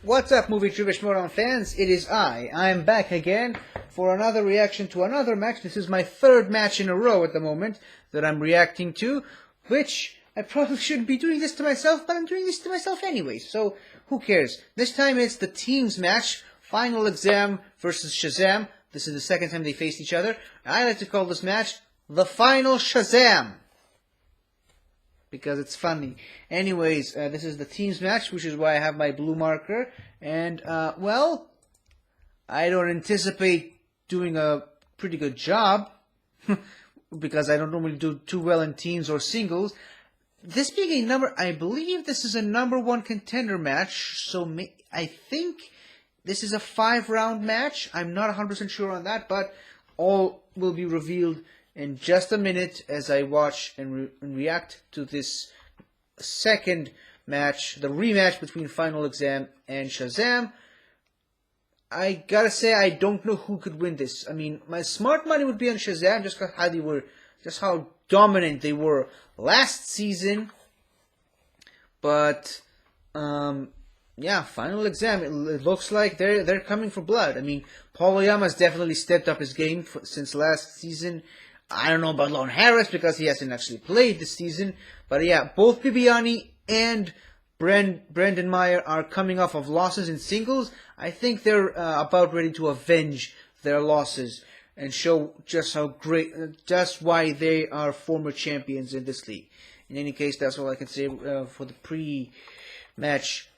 What's up, movie trivia Schmoedown fans? It is I'm back again for another reaction to another match. This is my third match in a row at the moment that I'm reacting to, which I probably shouldn't be doing this to myself, but I'm doing this to myself anyway, so who cares? This time it's the teams match, Final Exam versus Shazam. This is the second time they faced each other. I like to call this match the Final Shazam, because it's funny. Anyways, this is the teams match, which is why I have my blue marker. And, well, I don't anticipate doing a pretty good job, because I don't normally do too well in teams or singles. This being I believe this is a number one contender match, so I think this is a 5-round match. I'm not 100% sure on that, but all will be revealed in just a minute as I watch and react to this second match, the rematch between Final Exam and Shazam. I gotta say, I don't know who could win this. I mean, my smart money would be on Shazam just because how dominant they were last season. But yeah, Final Exam. It looks like they're coming for blood. I mean, Paul Oyama's definitely stepped up his game since last season. I don't know about Lone Harris because he hasn't actually played this season. But yeah, both Bibiani and Brendan Meyer are coming off of losses in singles. I think they're about ready to avenge their losses and show just how great, just why they are former champions in this league. In any case, that's all I can say for the pre-match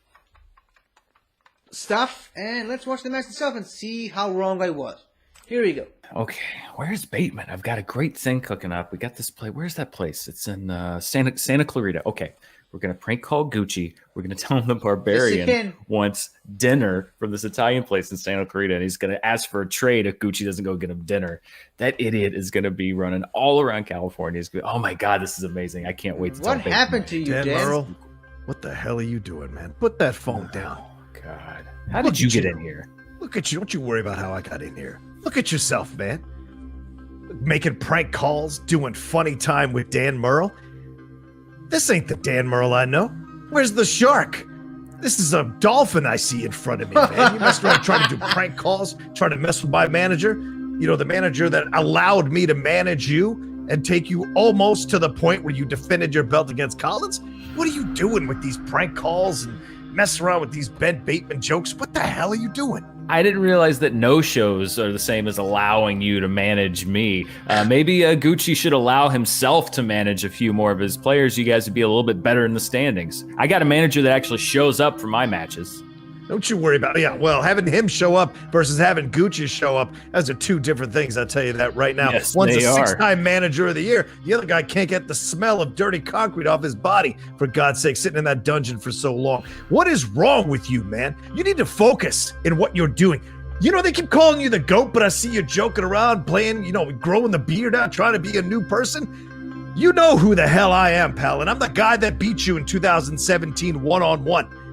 stuff. And let's watch the match itself and see how wrong I was. Here we go. Okay, where's Bateman? I've got a great thing cooking up. We got this place. Where's that place? It's in Santa Clarita. Okay, we're going to prank call Gucci. We're going to tell him the Barbarian wants dinner from this Italian place in Santa Clarita, and he's going to ask for a trade if Gucci doesn't go get him dinner. That idiot is going to be running all around California. He's going to, oh, my God, this is amazing. I can't wait to tell What happened to you, Dan? Merle, what the hell are you doing, man? Put that phone down. Oh, God. How did you get in here? Look at you. Don't you worry about how I got in here. Look at yourself, man. Making prank calls, doing funny time with Dan Merle. This ain't the Dan Merle I know. Where's the shark? This is a dolphin I see in front of me, man. You messed around trying to do prank calls, trying to mess with my manager. You know, the manager that allowed me to manage you and take you almost to the point where you defended your belt against Collins. What are you doing with these prank calls and messing around with these Ben Bateman jokes? What the hell are you doing? I didn't realize that no-shows are the same as allowing you to manage me. Maybe Gucci should allow himself to manage a few more of his players. You guys would be a little bit better in the standings. I got a manager that actually shows up for my matches. Don't you worry about it. Yeah, well, having him show up versus having Gucci show up, those are two different things, I'll tell you that right now. Yes, one's they a are. 6-time manager of the year. The other guy can't get the smell of dirty concrete off his body, for God's sake, sitting in that dungeon for so long. What is wrong with you, man? You need to focus in what you're doing. You know, they keep calling you the GOAT, but I see you joking around, playing, you know, growing the beard out, trying to be a new person. You know who the hell I am, pal, and I'm the guy that beat you in 2017 one-on-one.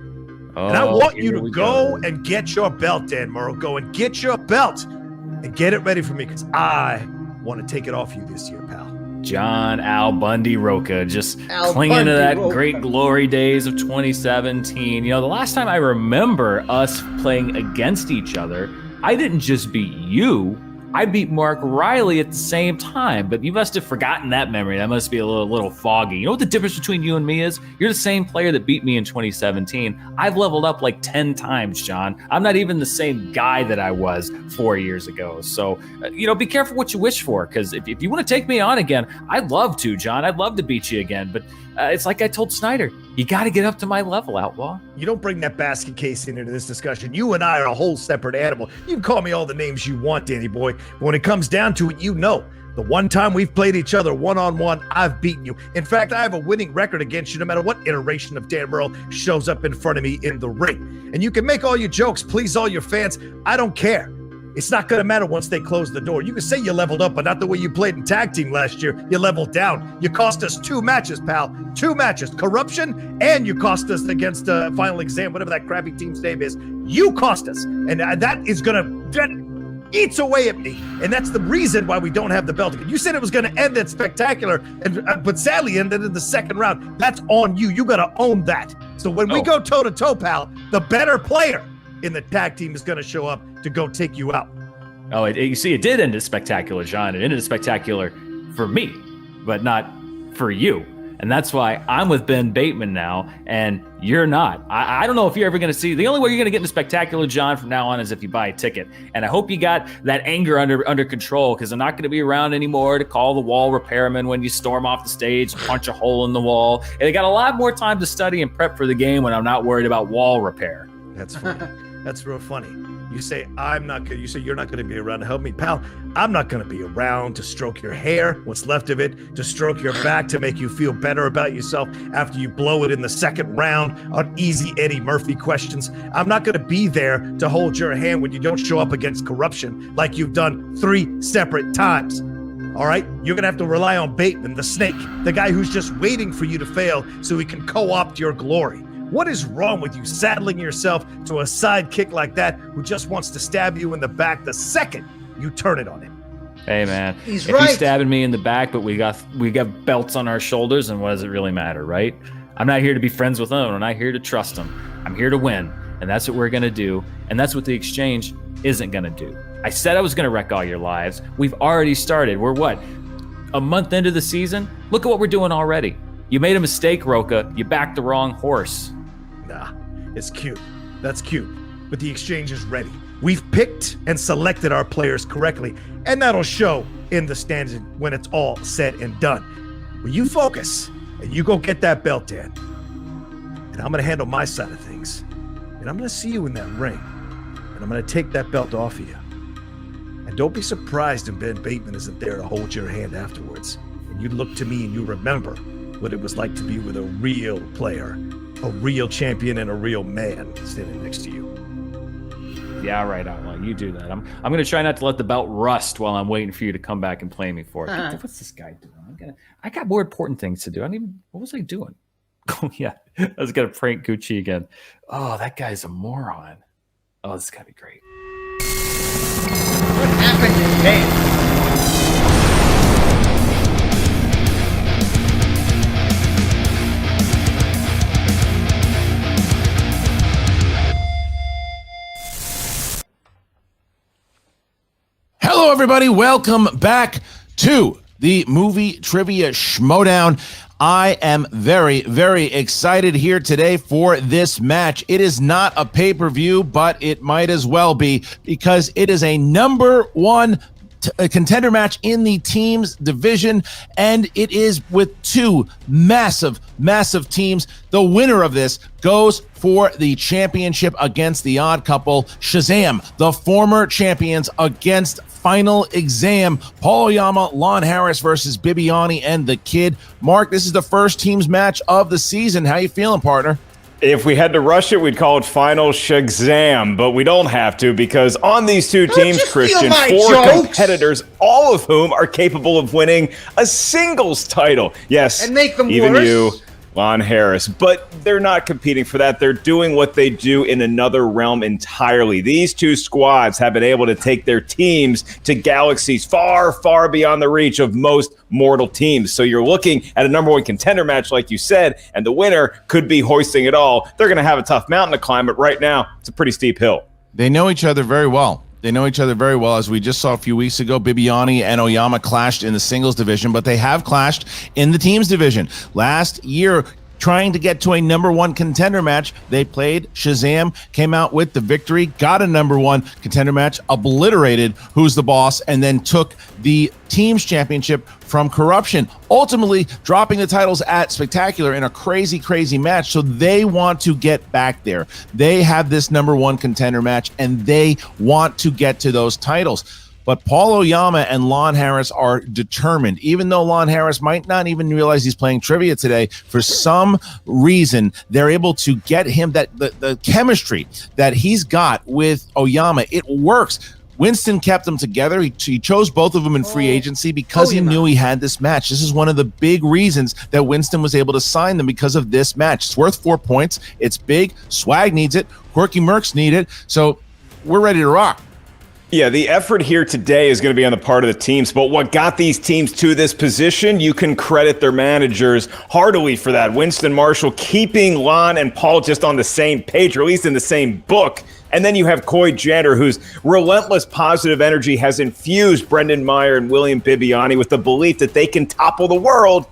And I want you to go and get your belt, Dan Merle. Go and get your belt and get it ready for me, because I want to take it off you this year, pal. John Al Bundy Roca, just clinging to that great glory days of 2017. You know, the last time I remember us playing against each other, I didn't just beat you, I beat Mark Riley at the same time, but you must have forgotten that memory. That must be a little foggy. You know what the difference between you and me is? You're the same player that beat me in 2017. I've leveled up like 10 times, John. I'm not even the same guy that I was 4 years ago. So, you know, be careful what you wish for, because if you want to take me on again, I'd love to, John. I'd love to beat you again, but it's like I told Snyder, you got to get up to my level, Outlaw. You don't bring that basket case into this discussion. You and I are a whole separate animal. You can call me all the names you want, Danny boy. But when it comes down to it, you know, the one time we've played each other one-on-one, I've beaten you. In fact, I have a winning record against you no matter what iteration of Dan Merle shows up in front of me in the ring. And you can make all your jokes, please all your fans. I don't care. It's not going to matter once they close the door. You can say you leveled up, but not the way you played in tag team last year. You leveled down. You cost us 2 matches, pal. 2 matches. Corruption, and you cost us against Final Exam, whatever that crappy team's name is. You cost us. And that is going to... eats away at me. And that's the reason why we don't have the belt again. You said it was going to end at Spectacular, but sadly ended in the second round. That's on you. You got to own that. So when we go toe-to-toe, pal, the better player in the tag team is going to show up to go take you out. Oh, you see, it did end at Spectacular, John. It ended at Spectacular for me, but not for you. And that's why I'm with Ben Bateman now, and you're not. I don't know if you're ever going to see. The only way you're going to get into Spectacular, John, from now on is if you buy a ticket. And I hope you got that anger under control, because I'm not going to be around anymore to call the wall repairman when you storm off the stage, punch a hole in the wall. And they got a lot more time to study and prep for the game when I'm not worried about wall repair. That's funny. That's real funny. You say you say you're not going to be around to help me, pal. I'm not going to be around to stroke your hair, what's left of it, to stroke your back, to make you feel better about yourself after you blow it in the second round on easy Eddie Murphy questions. I'm not going to be there to hold your hand when you don't show up against corruption like you've done 3 separate times. All right? You're going to have to rely on Bateman, the snake, the guy who's just waiting for you to fail so he can co-opt your glory. What is wrong with you saddling yourself to a sidekick like that who just wants to stab you in the back the second you turn it on him? Hey, man, he's if right. He's stabbing me in the back, but we got belts on our shoulders, and what does it really matter, right? I'm not here to be friends with him. I'm not here to trust him. I'm here to win, and that's what we're going to do, and that's what the exchange isn't going to do. I said I was going to wreck all your lives. We've already started. We're what, a month into the season? Look at what we're doing already. You made a mistake, Roca. You backed the wrong horse. Nah, it's cute. That's cute. But the exchange is ready. We've picked and selected our players correctly, and that'll show in the standings when it's all said and done. Well, you focus, and you go get that belt, Dan. And I'm going to handle my side of things. And I'm going to see you in that ring. And I'm going to take that belt off of you. And don't be surprised if Ben Bateman isn't there to hold your hand afterwards. And you look to me and you remember what it was like to be with a real player, a real champion, and a real man standing next to you. Yeah, right, Outlaw. You do that. I'm going to try not to let the belt rust while I'm waiting for you to come back and play me for it. What's this guy doing? I got more important things to do. What was I doing? Oh, yeah. I was going to prank Gucci again. Oh, that guy's a moron. Oh, this is going to be great. What happened today? Hello, everybody. Welcome back to the movie trivia Schmoedown. I am very, very excited here today for this match. It is not a pay-per-view, but it might as well be, because it is a number one contender match in the teams division, and it is with 2 massive teams. The winner of this goes for the championship against the odd couple, Shazam, the former champions, against Final Exam, Paul Oyama, Lon Harris versus Bibiani and the Kid. Mark, this is the first teams match of the season. How you feeling, partner? If we had to rush it, we'd call it Final Shazam, but we don't have to, because on these 2 teams, Christian, 4 competitors, all of whom are capable of winning a singles title. Yes, and make them even worse. You, Lon Harris, but they're not competing for that. They're doing what they do in another realm entirely. These 2 squads have been able to take their teams to galaxies far, far beyond the reach of most mortal teams. So you're looking at a number one contender match, like you said, and the winner could be hoisting it all. They're going to have a tough mountain to climb, but right now it's a pretty steep hill. They know each other very well. As we just saw a few weeks ago. Bibiani and Oyama clashed in the singles division, but they have clashed in the teams division. Last year, trying to get to a number one contender match, they played Shazam, came out with the victory, got a number one contender match, obliterated Who's the Boss, and then took the teams championship from Corruption, ultimately dropping the titles at Spectacular in a crazy match. So they want to get back there. They have this number one contender match, and they want to get to those titles. But Paul Oyama and Lon Harris are determined, even though Lon Harris might not even realize he's playing trivia today. For some reason, they're able to get him the chemistry that he's got with Oyama. It works. Winston kept them together. He chose both of them in free agency because he knew he had this match. This is one of the big reasons that Winston was able to sign them, because of this match. It's worth 4 points. It's big. Swag needs it. Quirky Mercs need it. So we're ready to rock. Yeah, the effort here today is going to be on the part of the teams, but what got these teams to this position, you can credit their managers heartily for that. Winston Marshall keeping Lon and Paul just on the same page, or at least in the same book. And then you have Coy Jander, whose relentless positive energy has infused Brendan Meyer and William Bibiani with the belief that they can topple the world,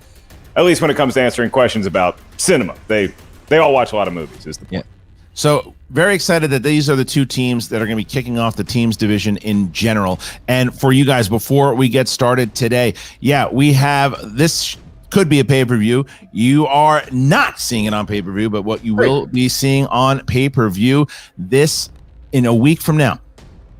at least when it comes to answering questions about cinema. They all watch a lot of movies, is the point. Yeah. So very excited that these are the two teams that are going to be kicking off the teams division in general. And for you guys, before we get started today, we have this could be a pay-per-view. You are not seeing it on pay-per-view, but what you will be seeing on pay-per-view this in a week from now,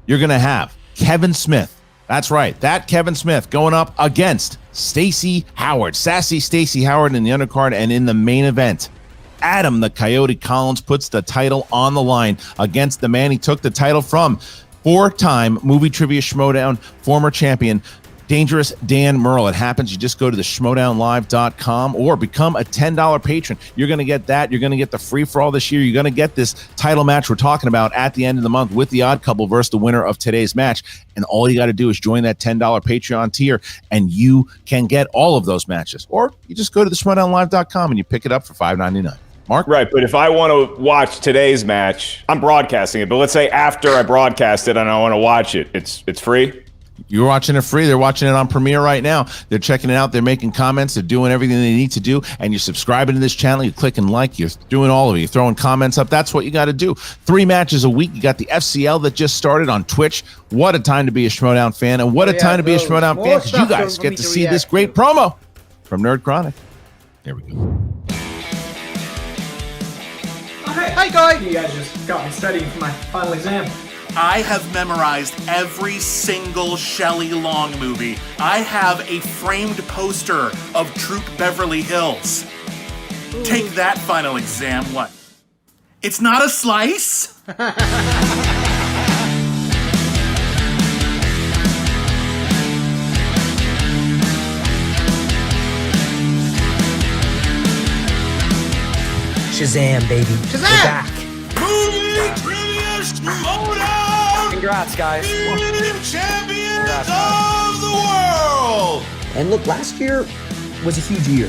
you're going to have Kevin Smith. That's right. That Kevin Smith going up against Stacey Howard, sassy Stacey Howard in the undercard, and in the main event, Adam the Coyote Collins puts the title on the line against the man he took the title from, 4-time Movie Trivia Schmoedown former champion, Dangerous Dan Merle. It happens. You just go to the schmoedownlive.com or become a $10 patron. You're going to get that. You're going to get the free-for-all this year. You're going to get this title match we're talking about at the end of the month with the Odd Couple versus the winner of today's match. And all you got to do is join that $10 Patreon tier, and you can get all of those matches. Or you just go to the schmoedownlive.com and you pick it up for $5.99. Mark? Right, but if I want to watch today's match, I'm broadcasting it. But let's say after I broadcast it and I want to watch it, it's free? You're watching it free. They're watching it on Premiere right now. They're checking it out. They're making comments. They're doing everything they need to do. And you're subscribing to this channel. You're clicking like. You're doing all of it. You're throwing comments up. That's what you got to do. 3 matches a week. You got the FCL that just started on Twitch. What a time to be a Schmoedown fan. And what a time to be a Schmoedown fan, because you guys get to see this great promo from Nerd Chronic. There we go. Hi, guys! You guys just got me studying for my final exam. I have memorized every single Shelley Long movie. I have a framed poster of Troop Beverly Hills. Take that final exam. What? It's not a slice? Shazam, baby. Shazam! We're back. Movie Trivia Schmoedown! Congrats, guys. Team champions of the world! And look, last year was a huge year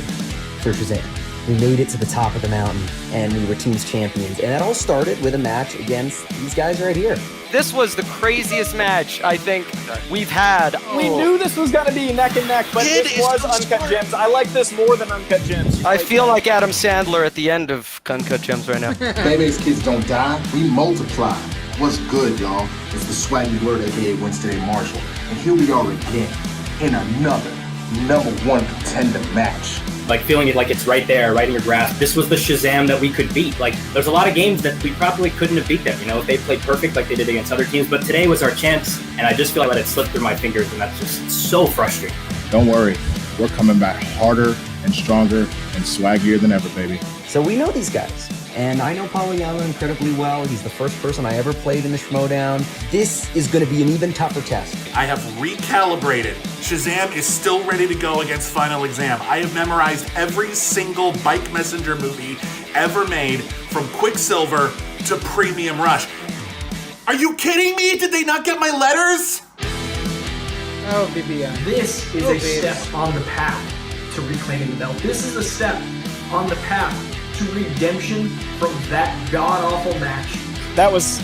for Shazam. We made it to the top of the mountain, and we were teams champions. And that all started with a match against these guys right here. This was the craziest match I think we've had. We knew this was going to be neck and neck, but this was Uncut Gems. I like this more than Uncut Gems. I feel like Adam Sandler at the end of Uncut Gems right now. Baymax kids don't die, we multiply. What's good, y'all? It's the swaggy word aka Winston A. Marshall. And here we are again in another #1 contender match. Like feeling it like it's right there, right in your grasp. This was the Shazam that we could beat. Like there's a lot of games that we probably couldn't have beat them, you know, if they played perfect like they did against other teams. But today was our chance, and I just feel like I let it slip through my fingers, and that's just so frustrating. Don't worry, we're coming back harder and stronger and swaggier than ever, baby. So we know these guys. And I know Pollyanna incredibly well. He's the first person I ever played in the Schmoedown. This is going to be an even tougher test. I have recalibrated. Shazam is still ready to go against Final Exam. I have memorized every single Bike Messenger movie ever made, from Quicksilver to Premium Rush. Are you kidding me? Did they not get my letters? Oh, Bibiani. This is a step on the path to reclaiming the belt. This is a step on the path to redemption from that god-awful match. That was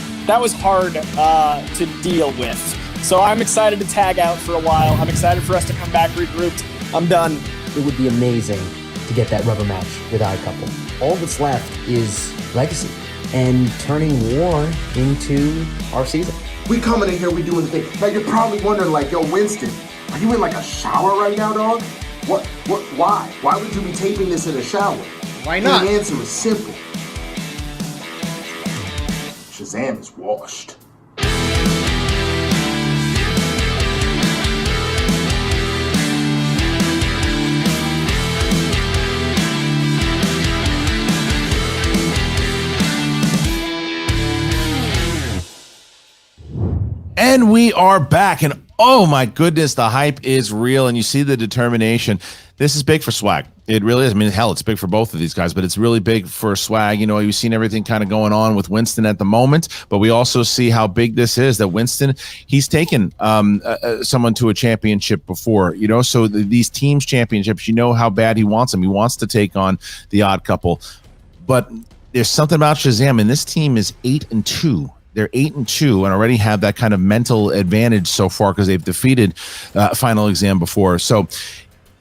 hard to deal with. So I'm excited to tag out for a while. I'm excited for us to come back regrouped. I'm done. It would be amazing to get that rubber match with Odd Couple. All that's left is legacy and turning war into our season. We coming in here, we doing the thing. Now you're probably wondering, like, yo, Winston, are you in like a shower right now, dog? Why? Why would you be taping this in a shower? Why not? The answer is simple. Shazam is washed. And we are back. And Oh my goodness, the hype is real, and you see the determination. This is big for Swag. It really is. I mean, hell, it's big for both of these guys, but it's really big for Swag. You know, you've seen everything kind of going on with Winston at the moment, but we also see how big this is, that Winston, he's taken someone to a championship before, you know, so these teams championships, you know how bad he wants them. He wants to take on the odd couple, but there's something about Shazam, and this team is 8-2. They're 8-2 and already have that kind of mental advantage so far because they've defeated Final Exam before. So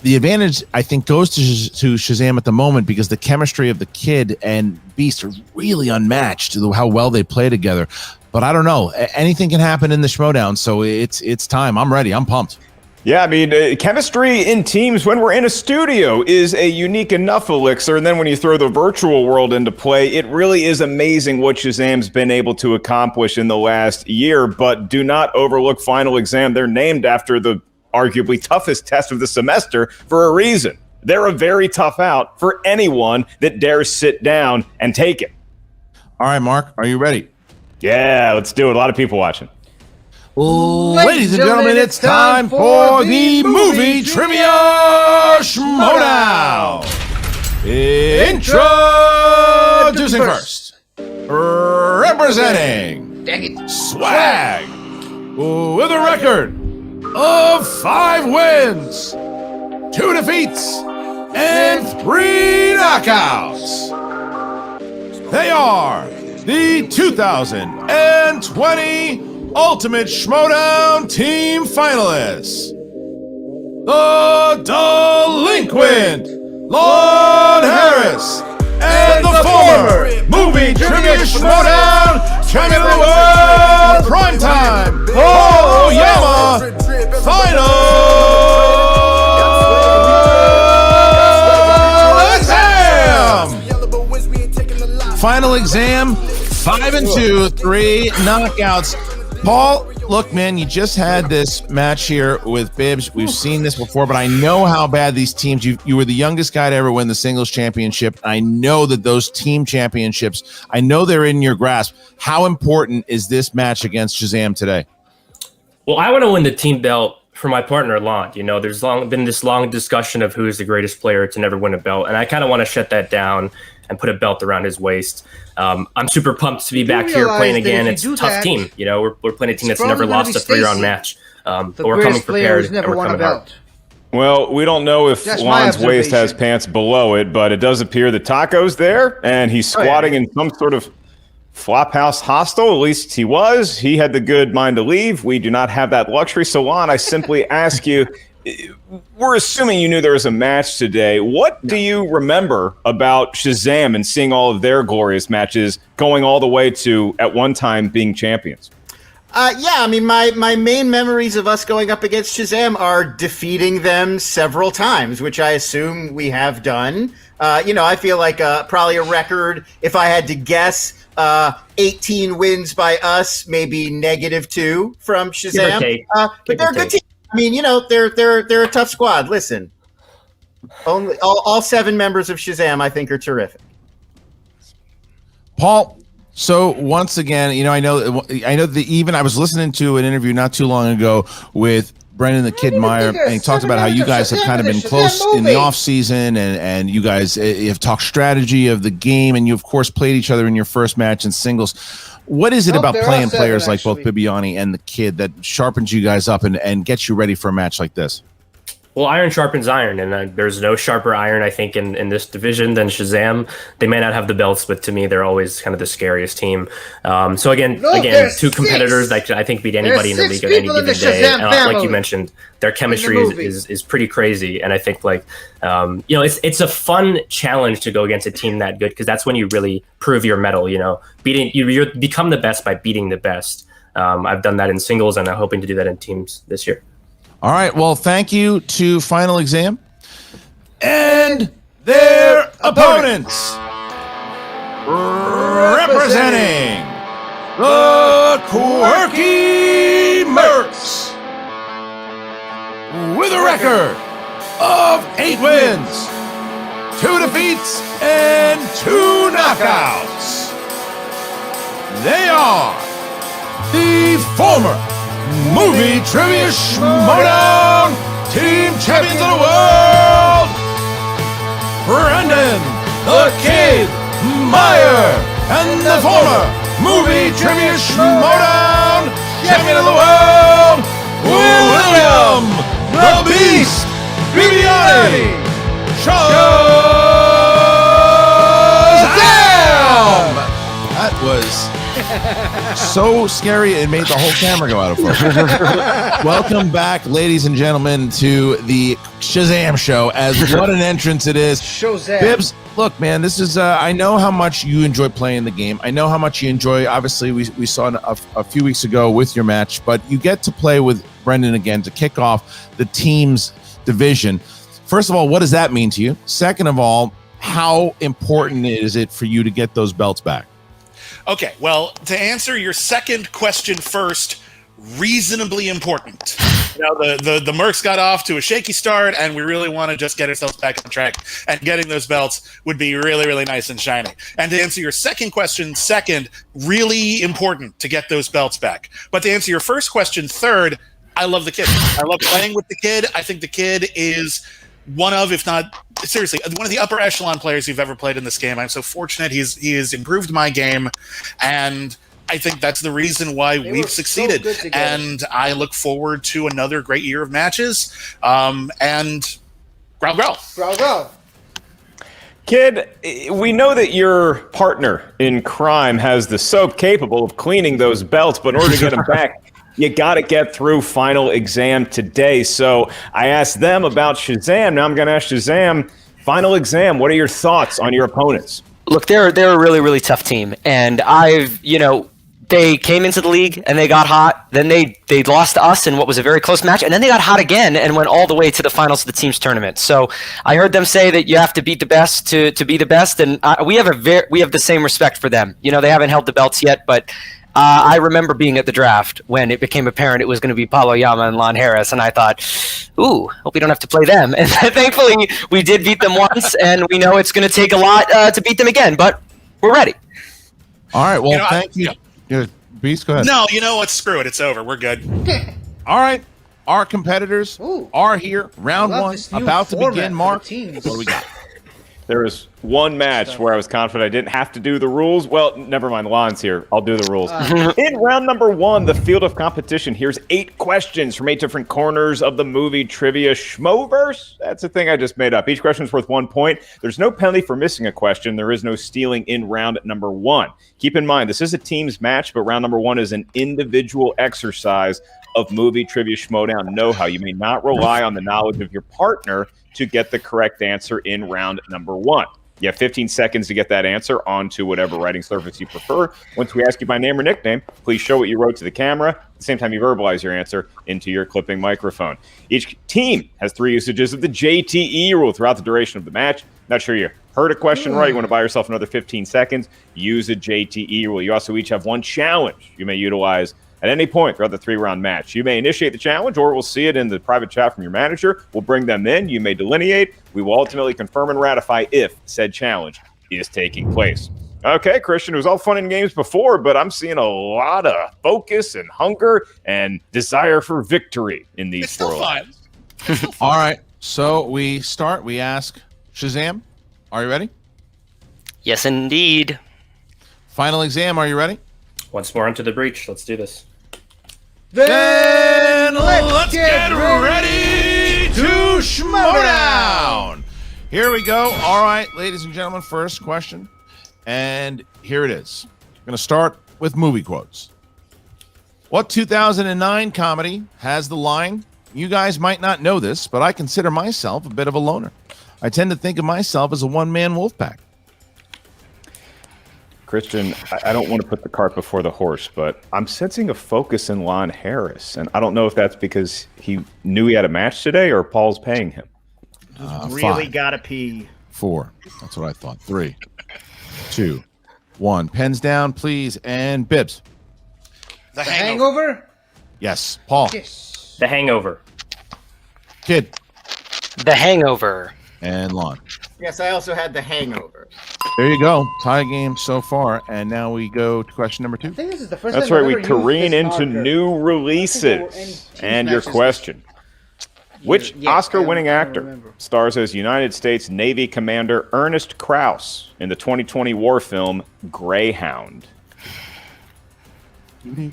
the advantage, I think, goes to Shazam at the moment because the chemistry of the kid and Beast are really unmatched to how well they play together. But I don't know. Anything can happen in the Schmoedown, so it's time. I'm ready. I'm pumped. Yeah, I mean, chemistry in teams when we're in a studio is a unique enough elixir, and then when you throw the virtual world into play, it really is amazing what Shazam's been able to accomplish in the last year, but do not overlook Final Exam. They're named after the arguably toughest test of the semester for a reason. They're a very tough out for anyone that dares sit down and take it. All right, Mark, are you ready? Yeah, let's do it. A lot of people watching. Ladies and gentlemen, it's time for the movie trivia Schmoedown. Introducing first, representing Swag with a record of 5 wins, 2 defeats, and 3 knockouts. They are the 2020 Ultimate Schmoedown Team Finalists. The Delinquent Lon Harris and the former Movie Trivia Schmoedown Champion of the World Primetime Paul Oyama Final Exam. Final Exam, 5-2, 3 knockouts. Paul, look, man, you just had this match here with Bibbs. We've seen this before, but I know how bad these teams, you were the youngest guy to ever win the singles championship. I know that those team championships, I know they're in your grasp. How important is this match against Shazam today? Well, I want to win the team belt for my partner, Lon. You know, there's been this long discussion of who is the greatest player to never win a belt, and I kind of want to shut that down and put a belt around his waist. I'm super pumped to be back here playing again. It's a tough team. You know, we're playing a team that's never lost a 3-round match. But we're coming prepared and we're coming hard. Well, we don't know if Lon's waist has pants below it, but it does appear that Taco's there, and he's squatting in some sort of Flophouse hostel. At least he was. He had the good mind to leave. We do not have that luxury. So, Lon, I simply ask you, we're assuming you knew there was a match today. What do you remember about Shazam and seeing all of their glorious matches going all the way to, at one time, being champions? Yeah, I mean, my main memories of us going up against Shazam are defeating them several times, which I assume we have done. You know, I feel like probably a record, if I had to guess, 18 wins by us, maybe -2 from Shazam. But they're a good team. I mean, you know, they're a tough squad. Listen, all 7 members of Shazam, I think, are terrific. Paul, so once again, you know, I know that even I was listening to an interview not too long ago with Brendan the Kid Meyer, and he talked about how you guys have kind of been close in the off season, and you guys have talked strategy of the game, and you of course played each other in your first match in singles. What is it about playing players like both Bibiani and the Kid that sharpens you guys up and gets you ready for a match like this? Well, iron sharpens iron, and there's no sharper iron, I think, in this division than Shazam. They may not have the belts, but to me, they're always kind of the scariest team. So again, 2 competitors that I think beat anybody in the league on any given day. And like you mentioned, their chemistry is pretty crazy, and I think you know, it's a fun challenge to go against a team that good because that's when you really prove your mettle. You know, you become the best by beating the best. I've done that in singles, and I'm hoping to do that in teams this year. All right, well, thank you to Final Exam and their opponents. Representing the Quirky Mercs with a record of 8 wins, 2 defeats, and 2 knockouts. They are the former Movie Trivia Schmoedown Team Champions of the World, Brendan the Kid Meyer and the former Movie Trivia Schmoedown Champion of the World, William the Beast Bibiani Shazam! That was so scary it made the whole camera go out of focus. Welcome back, ladies and gentlemen, to the Shazam show. As what an entrance it is. Shazam. Bibbs, look, man, this is I know how much you enjoy playing the game. I know how much you enjoy, obviously we saw a few weeks ago with your match, but you get to play with Brendan again to kick off the team's division. First of all, what does that mean to you? Second of all, how important is it for you to get those belts back? Okay, well, to answer your second question first, reasonably important. You know, the Mercs got off to a shaky start, and we really want to just get ourselves back on track. And getting those belts would be really, really nice and shiny. And to answer your second question, second, really important to get those belts back. But to answer your first question, third, I love the kid. I love playing with the kid. I think the kid is one of, if not seriously, one of the upper echelon players you've ever played in this game. I'm so fortunate he has improved my game, and I think that's the reason why we've succeeded. And I look forward to another great year of matches. And growl, growl. Growl, growl. Kid, we know that your partner in crime has the soap capable of cleaning those belts, but in order to get them back, you got to get through final exam today. So I asked them about Shazam. Now I'm going to ask Shazam, final exam, what are your thoughts on your opponents? Look, they're a really, really tough team. And they came into the league and they got hot. Then they lost to us in what was a very close match. And then they got hot again and went all the way to the finals of the team's tournament. So I heard them say that you have to beat the best to be the best. And we have the same respect for them. You know, they haven't held the belts yet, but I remember being at the draft when it became apparent it was going to be Paulo Yama and Lon Harris, and I thought, ooh, hope we don't have to play them. And thankfully, we did beat them once, and we know it's going to take a lot to beat them again, but we're ready. All right, well, thank you. Beast, go ahead. No, you know what? Screw it. It's over. We're good. All right, our competitors are here. Round one, about to begin. Mark, what do we got? There was one match where I was confident I didn't have to do the rules. Well, never mind. Lon's here. I'll do the rules. In round number one, the field of competition, here's 8 questions from 8 different corners of the movie trivia Schmoverse. That's a thing I just made up. Each question is worth 1 point. There's no penalty for missing a question. There is no stealing in round number one. Keep in mind, this is a team's match, but round number one is an individual exercise of movie trivia Schmoedown know-how. You may not rely on the knowledge of your partner to get the correct answer in round number one. You have 15 seconds to get that answer onto whatever writing surface you prefer. Once we ask you by name or nickname, please show what you wrote to the camera. At the same time, you verbalize your answer into your clipping microphone. Each team has 3 usages of the JTE rule throughout the duration of the match. Not sure you heard a question right. You want to buy yourself another 15 seconds. Use a JTE rule. You also each have 1 challenge you may utilize at any point throughout the 3-round match. You may initiate the challenge, or we'll see it in the private chat from your manager. We'll bring them in. You may delineate. We will ultimately confirm and ratify if said challenge is taking place. Okay, Christian, it was all fun and games before, but I'm seeing a lot of focus and hunger and desire for victory in these 4 lines. All right, so we start. We ask Shazam, are you ready? Yes, indeed. Final exam, are you ready? Once more into the breach. Let's do this. Then let's get ready to Schmoedown. Here we go. All right, ladies and gentlemen, first question. And here it is. I'm going to start with movie quotes. What 2009 comedy has the line, "You guys might not know this, but I consider myself a bit of a loner. I tend to think of myself as a one-man wolf pack." Christian, I don't want to put the cart before the horse, but I'm sensing a focus in Lon Harris, and I don't know if that's because he knew he had a match today or Paul's paying him. Really 5, gotta pee. 4. That's what I thought. 3, 2, 1. Pens down, please. And Bibbs. The Hangover? Yes. Paul. Yes. The Hangover. Kid. The Hangover. And Lon. Yes, I also had The Hangover. There you go. Tie game so far. And now we go to question number 2. I think this is the first That's time right. I've We ever used careen this into marker. new releases. And your question. Which Oscar-winning actor stars as United States Navy Commander Ernest Krause in the 2020 war film Greyhound? Is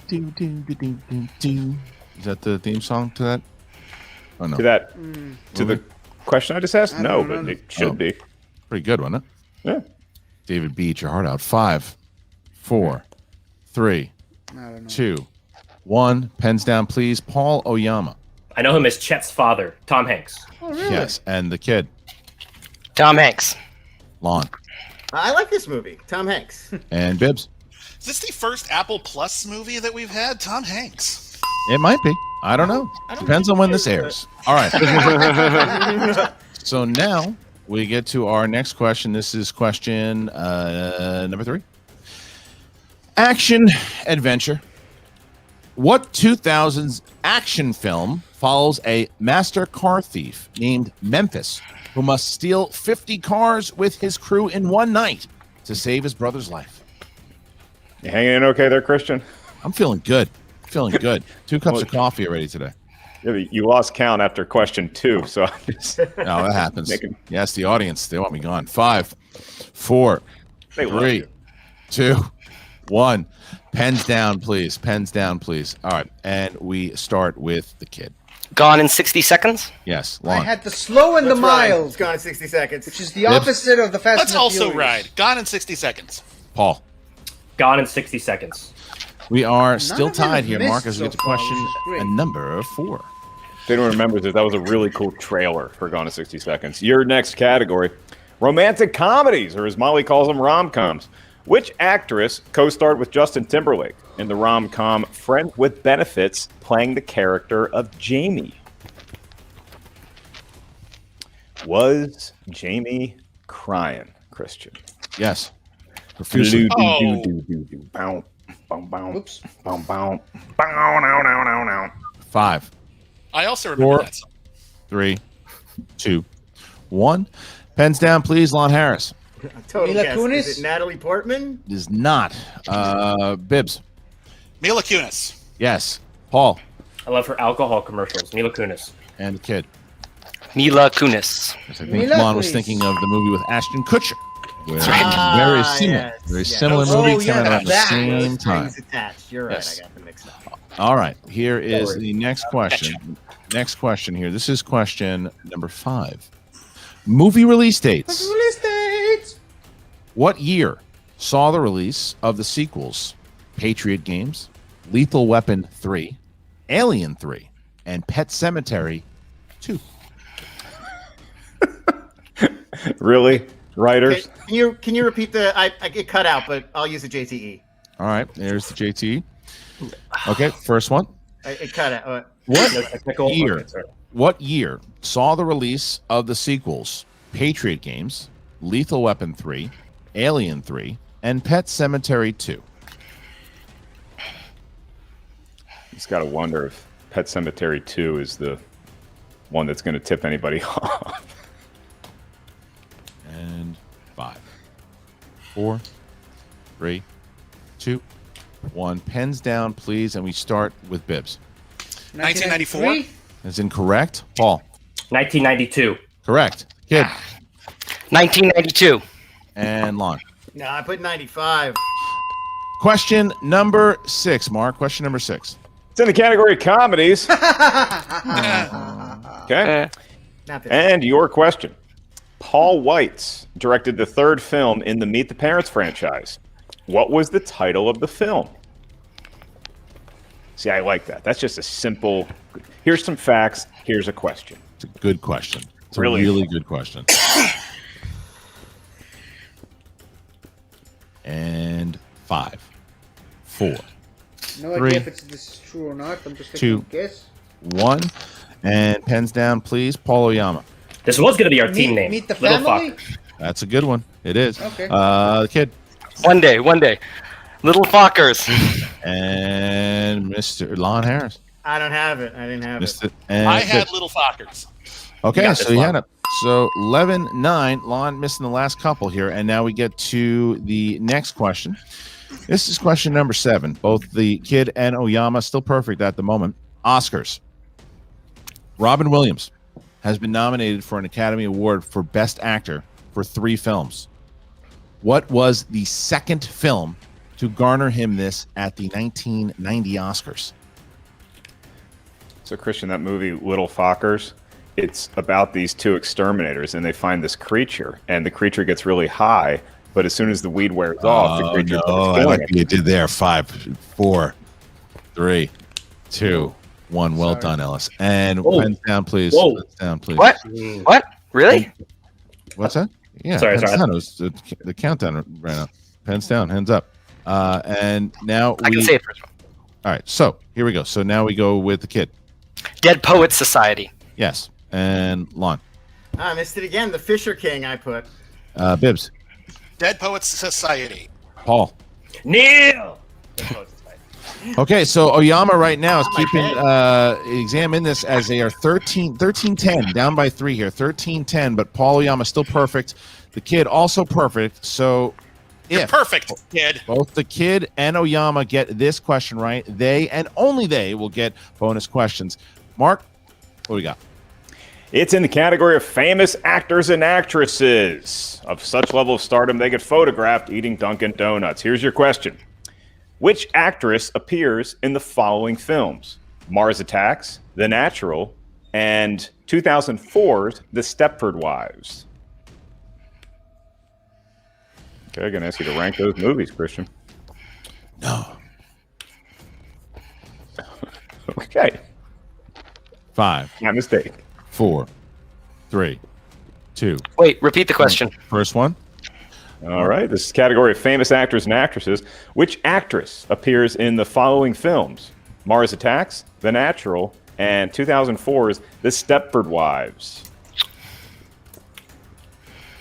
that the theme song to that? Oh, no. To that, to the question I just asked? No, don't but know. it should be. Pretty good, wasn't it? Yeah. David B, eat your heart out. 5, 4, 3, 2, 1. Pens down, please. Paul Oyama. I know him as Chet's father, Tom Hanks. Oh, really? Yes, and the kid. Tom Hanks. Lon. I like this movie. Tom Hanks. And Bibbs. Is this the first Apple Plus movie that we've had? Tom Hanks. It might be. I don't know. Depends on when this airs. All right. So now we get to our next question. This is question number 3. Action adventure. What 2000s action film follows a master car thief named Memphis who must steal 50 cars with his crew in one night to save his brother's life? You hanging in okay there, Christian? I'm feeling good. Feeling good. 2 cups of coffee already today. Yeah, but you lost count after question 2, so I just... No, that happens. Yes, the audience, they want me gone. 5, 4, They love 3, you. 2, 1. Pens down, please. Pens down, please. All right, and we start with the kid. Gone in 60 seconds? Yes, I Lon. had the slow and the Let's ride. mild, It's gone in 60 seconds. which is the opposite of the Fast Let's and the also Furious. ride. Gone in 60 seconds. Paul. Gone in 60 seconds. We are still of them tied have here, missed Mark, as we so get to far, question which is great. number 4. If anyone remembers it, that was a really cool trailer for Gone in 60 Seconds. Your next category, romantic comedies, or as Molly calls them, rom-coms. Which actress co-starred with Justin Timberlake in the rom-com Friends with Benefits, playing the character of Jamie? Was Jamie crying, Christian? Yes. Profusely. Bow, bow, bow, Oops. bow, bow, bow, now, now, now, now. 5, I also remember 4, that song. 3, 2, 1. Pens down, please. Lon Harris. Total Mila guess. Kunis? Is it Natalie Portman? It is not. Bibbs. Mila Kunis. Yes. Paul. I love her alcohol commercials. Mila Kunis. And the kid. Mila Kunis. I think Mila Lon was Kunis. thinking of the movie with Ashton Kutcher. Where Ah, very similar. yes, Very yes. similar Oh, movie yeah, coming out at the that. same time. Strings attached. You're right. Yes. I got them mixed up. All right. Here is the next question. Next question here. This is question number 5. Movie release dates. Release dates. What year saw the release of the sequels Patriot Games, Lethal Weapon 3, Alien 3, and Pet Sematary 2? Really? Writers? Can you repeat the? I get cut out, but I'll use the JTE. All right. There's the JT. Okay. First one. It cut out. What No technical. year? Okay, sorry. What year saw the release of the sequels Patriot Games, Lethal Weapon 3, Alien 3, and Pet Sematary 2? Just got to wonder if Pet Cemetery 2 is the one that's going to tip anybody off. And 5, 4, 3, 2, 1. Pens down, please. And we start with Bibbs. 1994? That's incorrect. Paul. 1992. Correct. Kid. 1992. And Lon. No, I put 95. Question number 6, Mark. Question number 6. It's in the category comedies. Okay. Not this. And your question. Paul Weitz directed the 3rd film in the Meet the Parents franchise. What was the title of the film? See, I like that. That's just a simple... Here's some facts. Here's a question. It's a good question. It's Really? a really good question. And 5, 4, No 3, idea if this is true or not. I'm just taking 2, a guess. 1. And pens down, please. Paul Oyama. This was going to be our team name. Meet the Little family. Fuck. That's a good one. It is. Okay. The kid. One day. Little Fockers. And Mr. Lon Harris. I don't have it. I didn't have it. Mr. And I Kid. had Little Fockers. Okay, got this, so you Lon. had it. So 11-9. Lon missing the last couple here. And now we get to the next question. This is question number 7. Both the kid and Oyama still perfect at the moment. Oscars. Robin Williams has been nominated for an Academy Award for Best Actor for 3 films. What was the second film to garner him this at the 1990 Oscars? So, Christian, that movie Little Fockers, it's about these 2 exterminators, and they find this creature, and the creature gets really high, but as soon as the weed wears off, the creature I like what you did there. 5, 4, 3, 2, 1. Well done, Ellis. And pens down, please. Pens down, please. What? Really? What's that? Yeah, Sorry. Down. It was the countdown right now. Pens down, hands up. And now I can say it first. All right, so here we go. So now we go with the kid. Dead Poets Society. Yes, and Lon. I missed it again. The Fisher King I put. Bibbs. Dead Poets Society. Paul. Neil. Okay, so Oyama right now is keeping exam in this as they are 13-10, down by 3 here, 13-10, but Paul Oyama still perfect. The kid also perfect. So You're perfect, kid. Both the kid and Oyama get this question right, they and only they will get bonus questions. Mark, what do we got? It's in the category of famous actors and actresses of such level of stardom they get photographed eating Dunkin' Donuts. Here's your question. Which actress appears in the following films? Mars Attacks, The Natural, and 2004's The Stepford Wives. Okay, I'm going to ask you to rank those movies, Christian. No. Okay. 5. Not a mistake. 4, 3, 2. Wait, repeat the question. First one. All right. This is category of famous actors and actresses. Which actress appears in the following films? Mars Attacks, The Natural, and 2004's The Stepford Wives.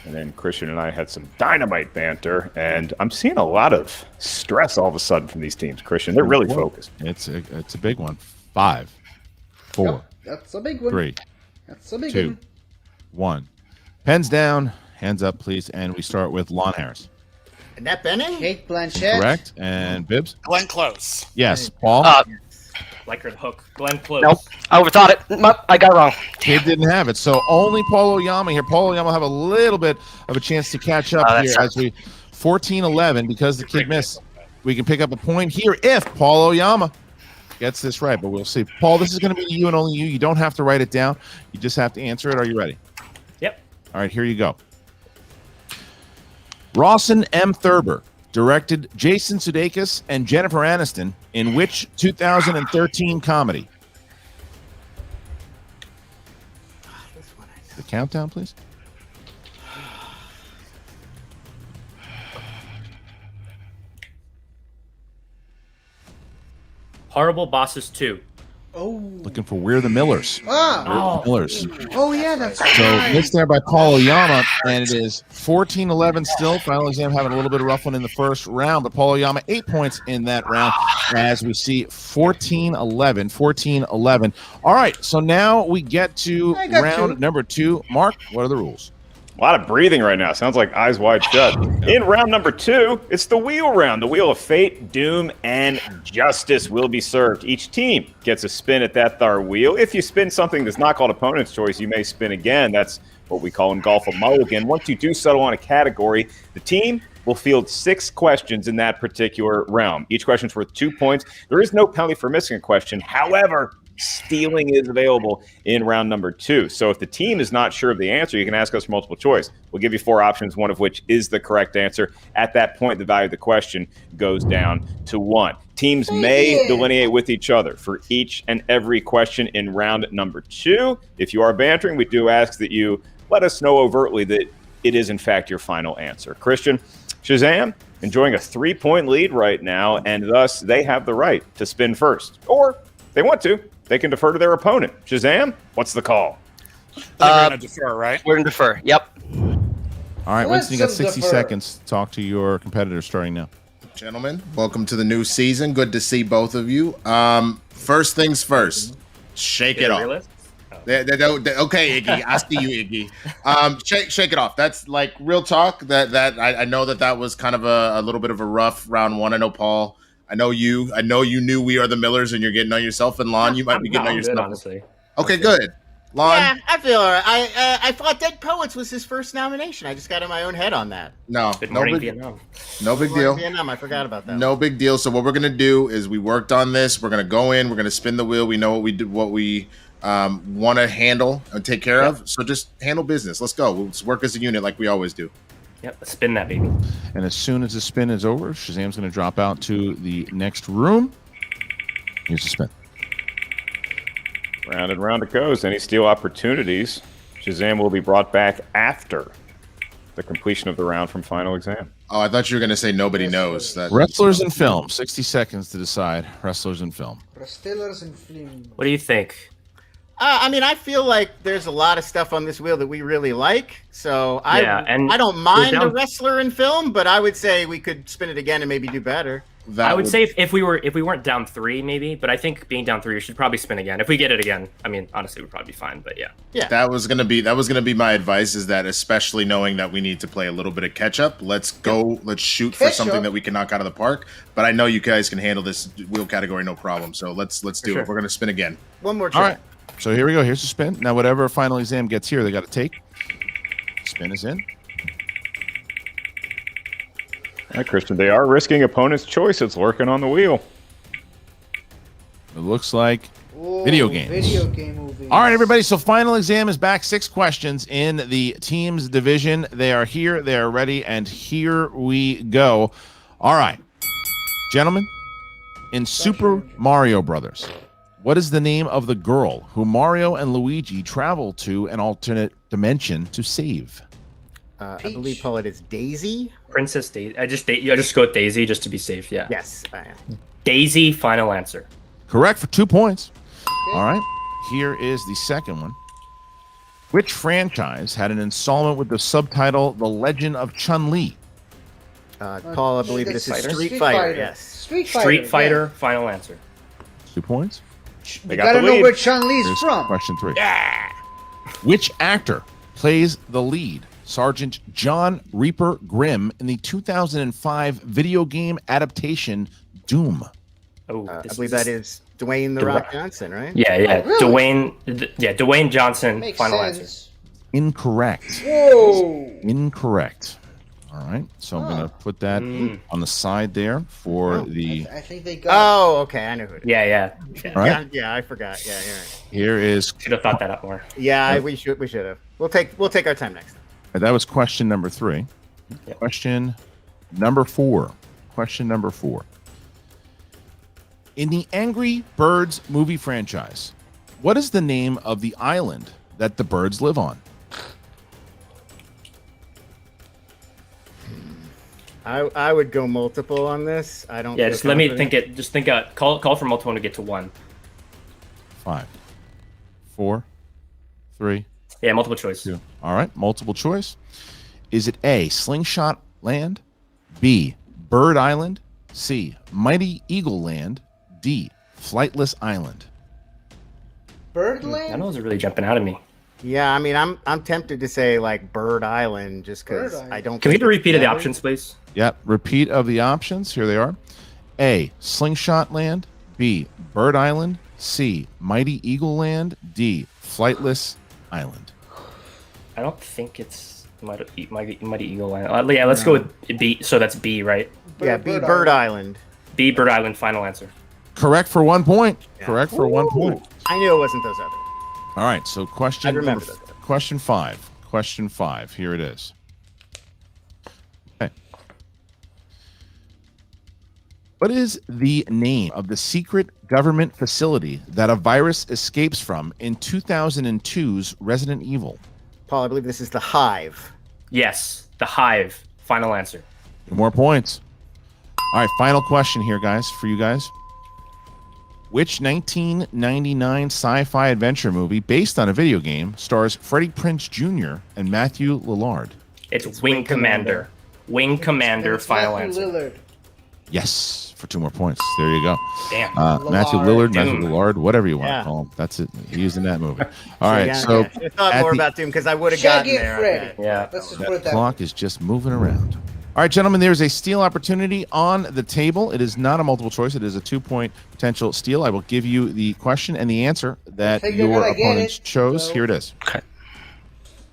And then Christian and I had some dynamite banter, and I'm seeing a lot of stress all of a sudden from these teams, Christian. They're really focused. It's a big one. 5, 4, Yep, that's a big one. 3, That's a big 2, one. 1. Pens down, hands up, please, and we start with Lon Harris. Annette Bening? Kate Blanchett. Correct. And Bibbs? Glenn Close. Yes. Paul? Like her hook. Glenn Close. Nope. I overthought it. I got it wrong. Kid didn't have it. So only Paul Oyama here. Paul Oyama will have a little bit of a chance to catch up here as we 14-11 because the kid missed. We can pick up a point here if Paul Oyama gets this right, but we'll see. Paul, this is going to be you and only you. You don't have to write it down. You just have to answer it. Are you ready? Yep. All right, here you go. Rawson M. Thurber directed Jason Sudeikis and Jennifer Aniston in which 2013 comedy? The countdown, please. Horrible Bosses 2. Oh. Looking for We're the Millers. Ah. Millers. Oh, yeah, that's So right. missed there by Paul Oyama, and it is 14-11 still. Final exam having a little bit of rough one in the first round, but Paul Oyama 8 points in that round as we see 14-11. All right, so now we get to round number 2. Mark, what are the rules? A lot of breathing right now. Sounds like eyes wide shut. In round number 2, it's the wheel round. The wheel of fate, doom, and justice will be served. Each team gets a spin at that thar wheel. If you spin something that's not called opponent's choice, you may spin again. That's what we call in golf a mulligan. Once you do settle on a category, the team will field 6 questions in that particular realm. Each question's worth 2 points. There is no penalty for missing a question. However, stealing is available in round number 2. So if the team is not sure of the answer, you can ask us multiple choice. We'll give you 4 options, one of which is the correct answer. At that point, the value of the question goes down to 1. Teams may delineate with each other for each and every question in round number 2. If you are bantering, we do ask that you let us know overtly that it is, in fact, your final answer. Christian, Shazam, enjoying a 3-point lead right now, and thus they have the right to spin first. Or, if they want to, they can defer to their opponent. Shazam, what's the call? We're going to defer, right? We're going to defer. Yep. All right, Winston, you got 60 defer. seconds to talk to your competitor starting now. Gentlemen, welcome to the new season. Good to see both of you. First things first, shake it off. Okay, Iggy, I see you, Iggy. Shake it off. That's like real talk. That I know that was kind of a little bit of a rough round one. I know Paul. I know you knew We Are the Millers, and you're getting on yourself. And Lon, you might be getting on yourself. Good, honestly. Okay, good. Lon? Yeah, I feel all right. I thought Dead Poets was his first nomination. I just got in my own head on that. No, Good no morning, big, Vietnam. no big Good Morning, deal. Vietnam. I forgot about that. No big deal. So what we're gonna do is we worked on this. We're gonna go in. We're gonna spin the wheel. We know what we do, what we want to handle and take care of. So just handle business. Let's go. Let's work as a unit like we always do. Yep, let's spin that baby. And as soon as the spin is over, Shazam's gonna drop out to the next room. Here's the spin. Round and round it goes. Any steal opportunities, Shazam will be brought back after the completion of the round from Final Exam. Oh, I thought you were going to say nobody knows. That Wrestlers in film. 60 seconds to decide. Wrestlers in film. Wrestlers in film. What do you think? I mean, I feel like there's a lot of stuff on this wheel that we really like. So I don't mind a wrestler in film, but I would say we could spin it again and maybe do better. I would say if we weren't down 3, maybe, but I think being down 3, we should probably spin again. If we get it again, I mean, honestly, we'd probably be fine. But yeah. That was gonna be my advice. Is that especially knowing that we need to play a little bit of catch up. Let's go. Let's shoot for something that we can knock out of the park. But I know you guys can handle this wheel category no problem. So let's do it. We're gonna spin again. One more try. All right. So here we go. Here's the spin. Now whatever Final Exam gets here, they got to take. Spin is in. All right, Christian, they are risking opponent's choice. It's lurking on the wheel. It looks like video games. Video game movies. All right, everybody. So Final Exam is back. 6 questions in the teams division. They are here. They are ready. And here we go. All right. Gentlemen, in Super Mario Brothers, what is the name of the girl who Mario and Luigi travel to an alternate dimension to save? I believe, Paul, it is Daisy. Princess Daisy. I just go with Daisy just to be safe. Yeah. Yes, I am. Daisy. Final answer. Correct for 2 points. All right. Here is the second one. Which franchise had an installment with the subtitle "The Legend of Chun-Li"? Paul, I believe this is Street Fighter. Yes. Street Fighter. Final answer. 2 points. You gotta know where Chun-Li's Here's from. Question 3. Yeah. Which actor plays the lead, Sergeant John Reaper Grimm, in the 2005 video game adaptation Doom? Oh, I believe that is Dwayne The Rock Johnson, right? Yeah. Really? Dwayne Johnson. Makes Final sense. answer. Incorrect. Whoa. Incorrect. All right. So I'm going to put that on the side there for the... I think they got. Oh, okay. I know who it is. Yeah. All right. Yeah, I forgot. Yeah, you're right. Here is... Should have thought that up more. Yeah, we should have. We'll take our time next time. That was question number 3. Yep. Question number 4. In the Angry Birds movie franchise, what is the name of the island that the birds live on? I would go multiple on this. I don't. Yeah, just let me think it. Just think. Call for multiple to get to 1. 5, 4, 3. Yeah, multiple choice. 2. All right, multiple choice. Is it A, Slingshot Land, B, Bird Island, C, Mighty Eagle Land, D, Flightless Island? Birdland? I know those are really jumping out at me. Yeah, I mean, I'm tempted to say like Bird Island just because I don't. Can we get a repeat of the options, please? Yep, repeat of the options. Here they are. A, Slingshot Land, B, Bird Island, C, Mighty Eagle Land, D, Flightless Island. I don't think it's Mighty Eagle Land. Yeah, let's go with B. So that's B, right? Yeah, B, Bird Island. B, Bird Island. Final answer. Correct for 1 point. Yeah. Correct for 1 point. I knew it wasn't those others. All right, so question question 5. Question 5. Here it is. Okay. What is the name of the secret government facility that a virus escapes from in 2002's Resident Evil? Paul, I believe this is the Hive. Yes, the Hive. Final answer. 2 more points. All right, final question here, guys, for you guys. Which 1999 sci-fi adventure movie based on a video game stars Freddie Prinze Jr. and Matthew Lillard? It's Wing Commander. Wing Commander. Final answer. Lillard. Yes. for 2 more points. There you go. Damn. Matthew Lillard. Lillard, Matthew Lillard, whatever you want Yeah. to call him. That's it. He was in that movie. All right, Yeah, so yeah. I thought at more the- about Doom because I would have gotten Shaggy and there. Freddy. Okay. Yeah. Let's just put that it that way. clock is just moving around. All right, gentlemen, there's a steal opportunity on the table. It is not a multiple choice. It is a 2-point potential steal. I will give you the question and the answer that Take it your when I get opponents it, chose. so- Here it is. Okay.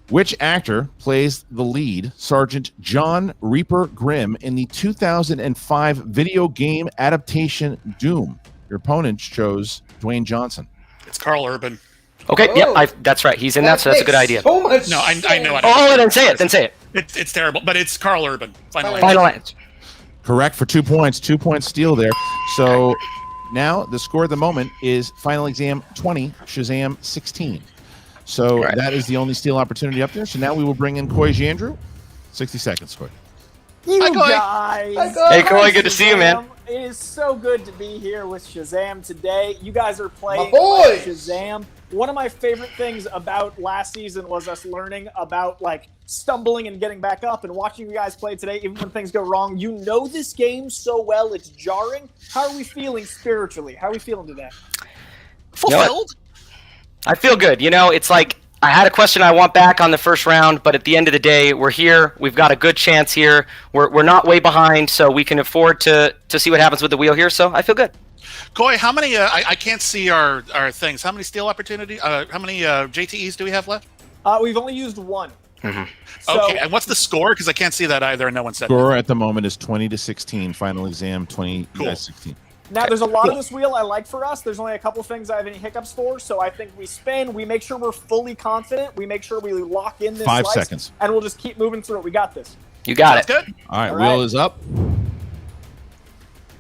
Which actor plays the lead, Sergeant John Reaper Grimm, in the 2005 video game adaptation Doom? Your opponents chose Dwayne Johnson. It's Carl Urban. Okay, Oh. yep, that's right. He's in that, so that's a good makes idea. So much No, I know. Oh, then say it. Then say it. It's terrible, but it's Carl Urban. Final Final answer. Correct for 2 points. 2-point steal there. So now the score at the moment is Final Exam 20, Shazam 16. So Right. that is the only steal opportunity up there. So now we will bring in Coy Jandrew. 60 seconds, Coy. You Hi, Coy. guys. Hi, Coy. Hey, Coy, good to see you, man. Shazam. It is so good to be here with Shazam today. You guys are playing My boy. Shazam. One of my favorite things about last season was us learning about like stumbling and getting back up, and watching you guys play today, even when things go wrong. You know this game so well, it's jarring. How are we feeling spiritually? How are we feeling today? Fulfilled? I feel good. You know, it's like I had a question I want back on the first round, but at the end of the day, we're here. We've got a good chance here. We're not way behind, so we can afford to see what happens with the wheel here. So I feel good. Coy, how many? I can't see our things. How many steal opportunity? How many JTEs do we have left? We've only used one. Mm-hmm. So, Okay, and what's the score? Because I can't see that either, and no one said. Score at the moment is 20-16. Final Exam 20, Cool. 16. now, there's a lot of this wheel I like for us. There's only a couple things I have any hiccups for, so I think we spin. We make sure we're fully confident. We make sure we lock in this 5 slice, seconds. and we'll just keep moving through it. We got this. You got That's it. good. All right, All wheel right. is up.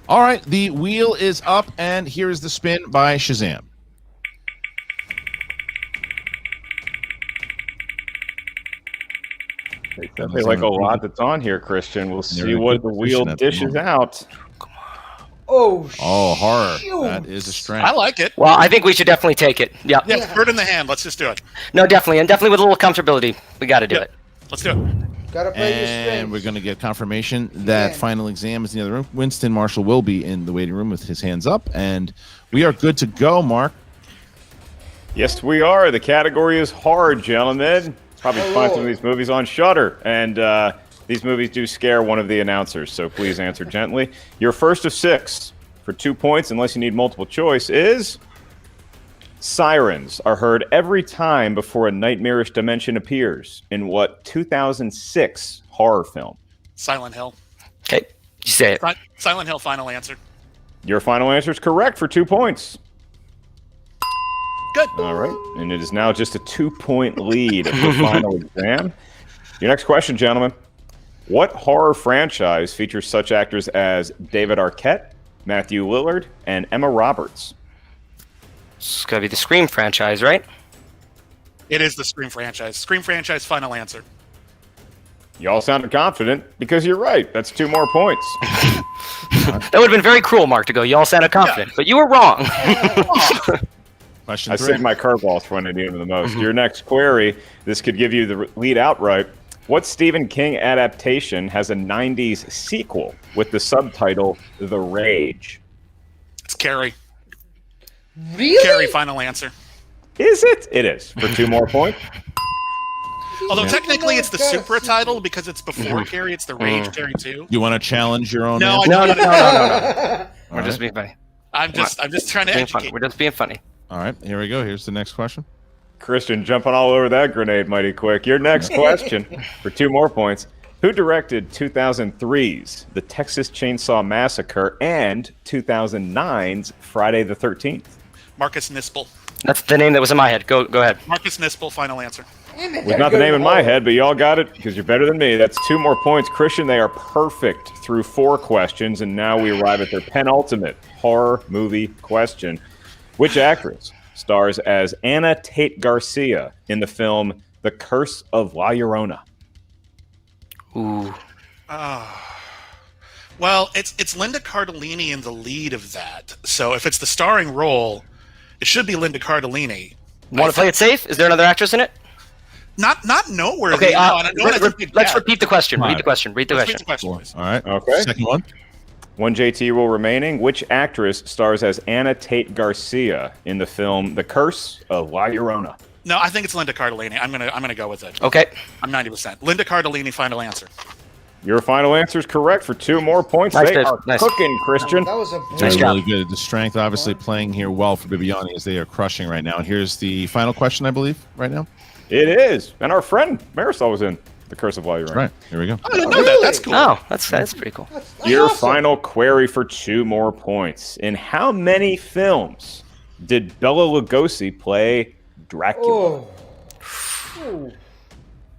All right, the wheel is up, and here is the spin by Shazam. Definitely like a lot that's on here, Christian. We'll see in a what good the wheel position at the dishes moment. out. Oh, Oh, horror. shoot. That is a strength. I like it. Well, I think we should definitely take it. Yeah. Yeah, bird in the hand. Let's just do it. No, definitely, and definitely with a little comfortability. We got to do Yeah. it. Let's do it. Gotta play your And strings. we're going to get confirmation that Yeah. Final Exam is in the other room. Winston Marshall will be in the waiting room with his hands up, and we are good to go, Mark. Yes, we are. The category is hard, gentlemen. Probably Oh, find some Lord. of these movies on Shudder, and these movies do scare one of the announcers. So please answer gently. Your first of 6 for 2 points, unless you need multiple choice, is sirens are heard every time before a nightmarish dimension appears. In what 2006 horror film? Silent Hill. Okay, you say it. Silent Hill. Final answer. Your final answer is correct for 2 points. Good. All right, and it is now just a 2-point lead at the final exam. Your next question, gentlemen. What horror franchise features such actors as David Arquette, Matthew Lillard, and Emma Roberts? It's got to be the Scream franchise, right? It is the Scream franchise. Scream franchise. Final answer. Y'all sounded confident because you're right. That's 2 more points. That would have been very cruel, Mark, to go, y'all sounded confident, but you were wrong. Question I 3. saved my curveballs for when I need them the most. Your next query, this could give you the lead outright. What Stephen King adaptation has a 90s sequel with the subtitle The Rage? It's Carrie. Really? Carrie. Final answer. Is it? It is. For 2 more points. Although Yeah. technically it's the Yes. supra title because it's before Carrie. It's the Rage Carrie 2. You want to challenge your own No, answer? No. We're All just right. being funny. I'm just trying to Being funny. educate. We're just being funny. All right, here we go. Here's the next question. Christian jumping all over that grenade mighty quick. Your next question for 2 more points. Who directed 2003's The Texas Chainsaw Massacre and 2009's Friday the 13th? Marcus Nispel. That's the name that was in my head. Go ahead. Marcus Nispel. Final answer. Was not the name in my head, but y'all got it because you're better than me. That's 2 more points. Christian, they are perfect through 4 questions, and now we arrive at their penultimate horror movie question. Which actress stars as Anna Tate Garcia in the film The Curse of La Llorona? Ooh. Well, it's Linda Cardellini in the lead of that. So if it's the starring role, it should be Linda Cardellini. Want to play it safe? Is there another actress in it? Not noteworthy. Okay, no, I don't know what I think let's yeah. repeat the question. Read the question. Read the Let's question. read the question, please. All right. Okay. Second one. One JT rule remaining. Which actress stars as Anna Tate Garcia in the film The Curse of La Llorona? No, I think it's Linda Cardellini. I'm gonna go with it. Okay. I'm 90%. Linda Cardellini, final answer. Your final answer is correct for 2 more points. Nice, They Dave. are Nice. cooking, Christian. That was a Nice Really good. The strength obviously playing here well for Bibiani as they are crushing right now. And here's the final question, I believe, right now. It is. And our friend Marisol was in The Curse of La Llorona. Right. Here we go. I didn't know that. That's cool. Oh, that's pretty cool. Your final query for 2 more points. In how many films did Bela Lugosi play Dracula?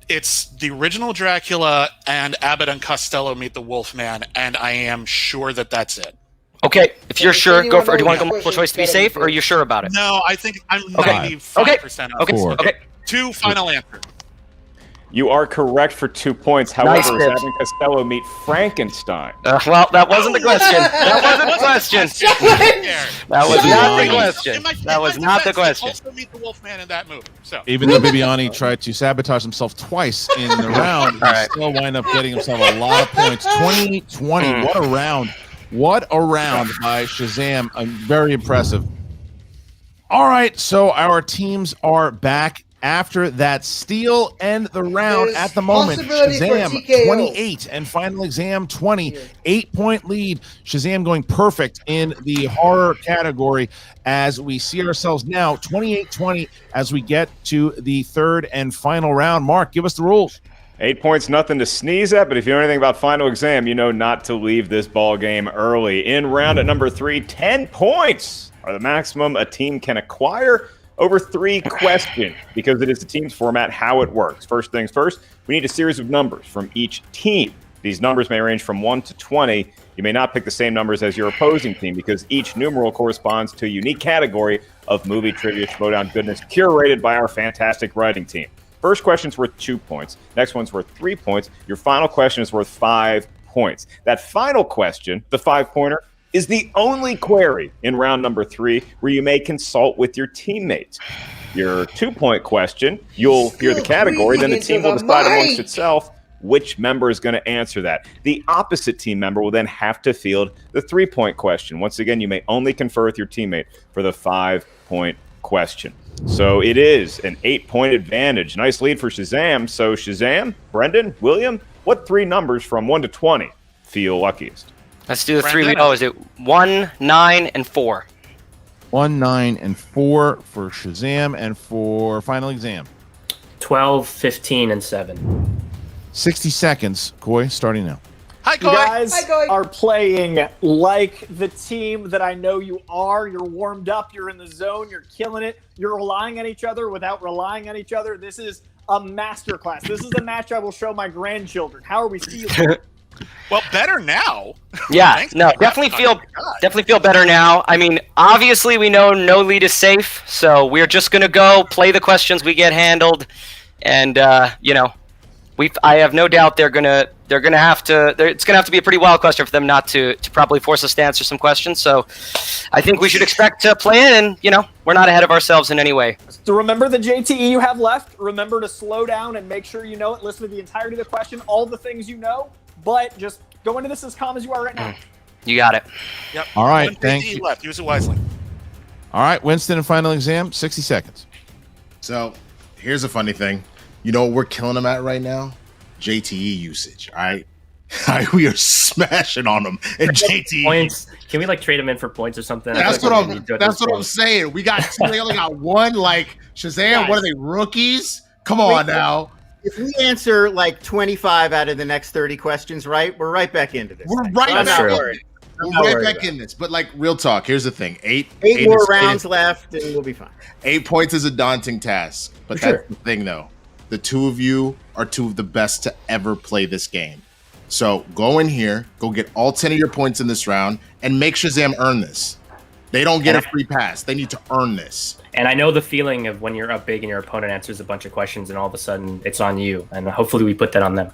It's the original Dracula and Abbott and Costello meet the Wolfman, and I am sure that that's it. Okay, if you're sure, go for it. Do you want to go multiple choice to be safe, or are you sure about it? No, I think I'm Okay. 95% Okay. on it. Okay. 2 final answer. You are correct for 2 points. However, Nice, is Bibbs. Abbott and Costello meet Frankenstein? Well, that wasn't the question. That wasn't the question. That was not the question. That was not the question. Also meet the Wolfman in that movie. So Even though Bibiani tried to sabotage himself twice in the round, he still wind up getting himself a lot of points. 20-20. What a round. What a round by Shazam. Very impressive. All right, so our teams are back after that steal and the round. There's At the moment, possibility for Shazam TKO. 28 and Final Exam 20. 8-point lead. Shazam going perfect in the horror category as we see ourselves now 28-20 as we get to the third and final round. Mark, give us the rules. 8 points, nothing to sneeze at, but if you know anything about Final Exam, you know not to leave this ball game early. In round at number 3, 10 points are the maximum a team can acquire over 3 questions because it is the team's format. How it works. First things first, we need a series of numbers from each team. These numbers may range from 1 to 20. You may not pick the same numbers as your opposing team because each numeral corresponds to a unique category of movie trivia Schmoedown goodness curated by our fantastic writing team. First question's worth 2 points. Next one's worth 3 points. Your final question is worth 5 points. That final question, the 5-pointer, is the only query in round number 3 where you may consult with your teammates. Your 2-point question, you'll hear the category, then the team will decide amongst itself which member is going to answer that. The opposite team member will then have to field the 3-point question. Once again, you may only confer with your teammate for the 5-point question. So it is an 8-point advantage. Nice lead for Shazam. So Shazam, Brendan, William, what 3 numbers from 1 to 20 feel luckiest? Let's do the 3 we know. Is it 1, 9, and 4? 1, 9, and 4 for Shazam, and for Final Exam 12, 15, and 7. 60 seconds. Coy, starting now. Hi, You guys are playing like the team that I know you are. You're warmed up. You're in the zone. You're killing it. You're relying on each other without relying on each other. This is a masterclass. This is a match I will show my grandchildren. How are we feeling? Well, better now. Yeah, Thanks. no, definitely feel better now. I mean, obviously we know no lead is safe, so we're just gonna go play the questions we get handled, and I have no doubt they're gonna have to. It's gonna have to be a pretty wild question for them not to probably force us to answer some questions. So, I think we should expect to play in, and we're not ahead of ourselves in any way. So remember the JTE you have left. Remember to slow down and make sure you know it. Listen to the entirety of the question, all the things you know, but just go into this as calm as you are right now. You got it. Yep. All right, One thank JTE you. left. Use it wisely. All right, Winston and Final Exam, 60 seconds. So here's a funny thing. You know what we're killing them at right now? JTE usage, all right? We are smashing on them. And JTE. Points. Can we trade them in for points or something? That's what I'm saying. We got they only got one. Like Shazam, what are they, rookies? Come on now. If we answer 25 out of the next 30 questions right, we're right back into this. We're thing. right So I'm back not in worried. it. I'm We're not right worried back about in this. But real talk, here's the thing. Eight more rounds left, and we'll be fine. 8 points is a daunting task. But that's the thing, though. The two of you are two of the best to ever play this game. So go in here, go get all 10 of your points in this round, and make Shazam earn this. They don't get a free pass. They need to earn this. And I know the feeling of when you're up big and your opponent answers a bunch of questions and all of a sudden it's on you. And hopefully we put that on them.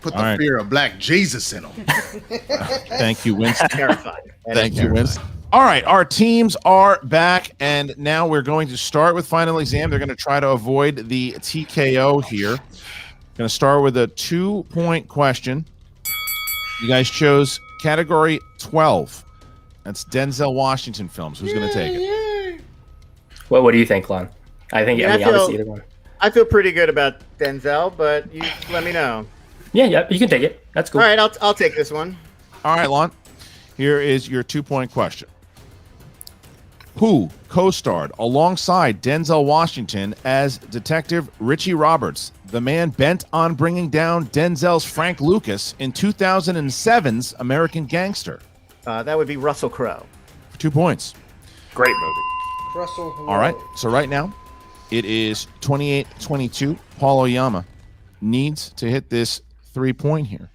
Put the fear of Black Jesus in them. Thank you, Winston. Terrified. Thank you, Winston. All right, our teams are back, and now we're going to start with Final Exam. They're going to try to avoid the TKO here. Going to start with a 2-point question. You guys chose Category 12. That's Denzel Washington films. Who's going to take it? What do you think, Lon? I think, Yeah, obviously either one. I feel pretty good about Denzel, but you let me know. Yeah, you can take it. That's cool. All right, I'll take this one. All right, Lon. Here is your 2-point question. Who co-starred alongside Denzel Washington as Detective Richie Roberts, the man bent on bringing down Denzel's Frank Lucas in 2007's American Gangster? That would be Russell Crowe. For 2 points. Great movie. Russell. All right. So right now, it is 28-22. Paul Oyama needs to hit this 3-point here.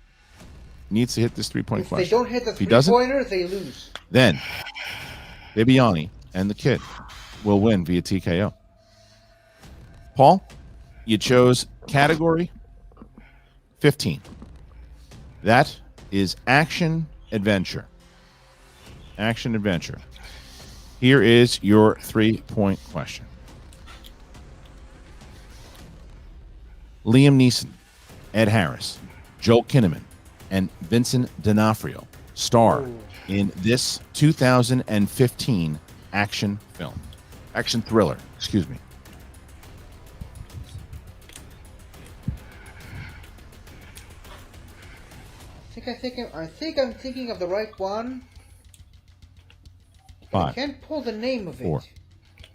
Needs to hit this 3-point If question. they don't hit the If he doesn't, three-pointer, they lose. then Bibiani and the kid will win via TKO. Paul, you chose category 15. That is action adventure. Action adventure. Here is your 3-point question. Liam Neeson, Ed Harris, Joel Kinnaman, and Vincent D'Onofrio star in this 2015 action thriller, excuse me. I think I'm thinking of the right one. 5. I can't pull the name of 4. it.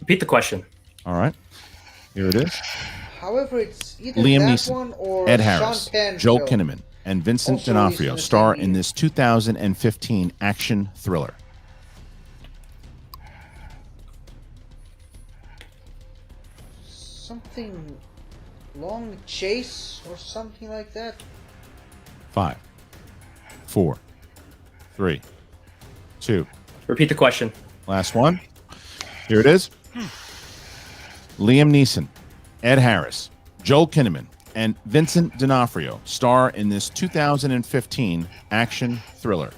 Repeat the question. All right. Here it is. However, it's either Liam that Neeson, one or Ed Sean Harris, Penn Joel film. Kinnaman, and Vincent Also D'Onofrio released in the star same in year. this 2015 action thriller. Something long chase or something like that. 5, 4, 3, 2. Repeat the question. Last one. Here it is. Liam Neeson, Ed Harris, Joel Kinnaman, and Vincent D'Onofrio star in this 2015 action thriller.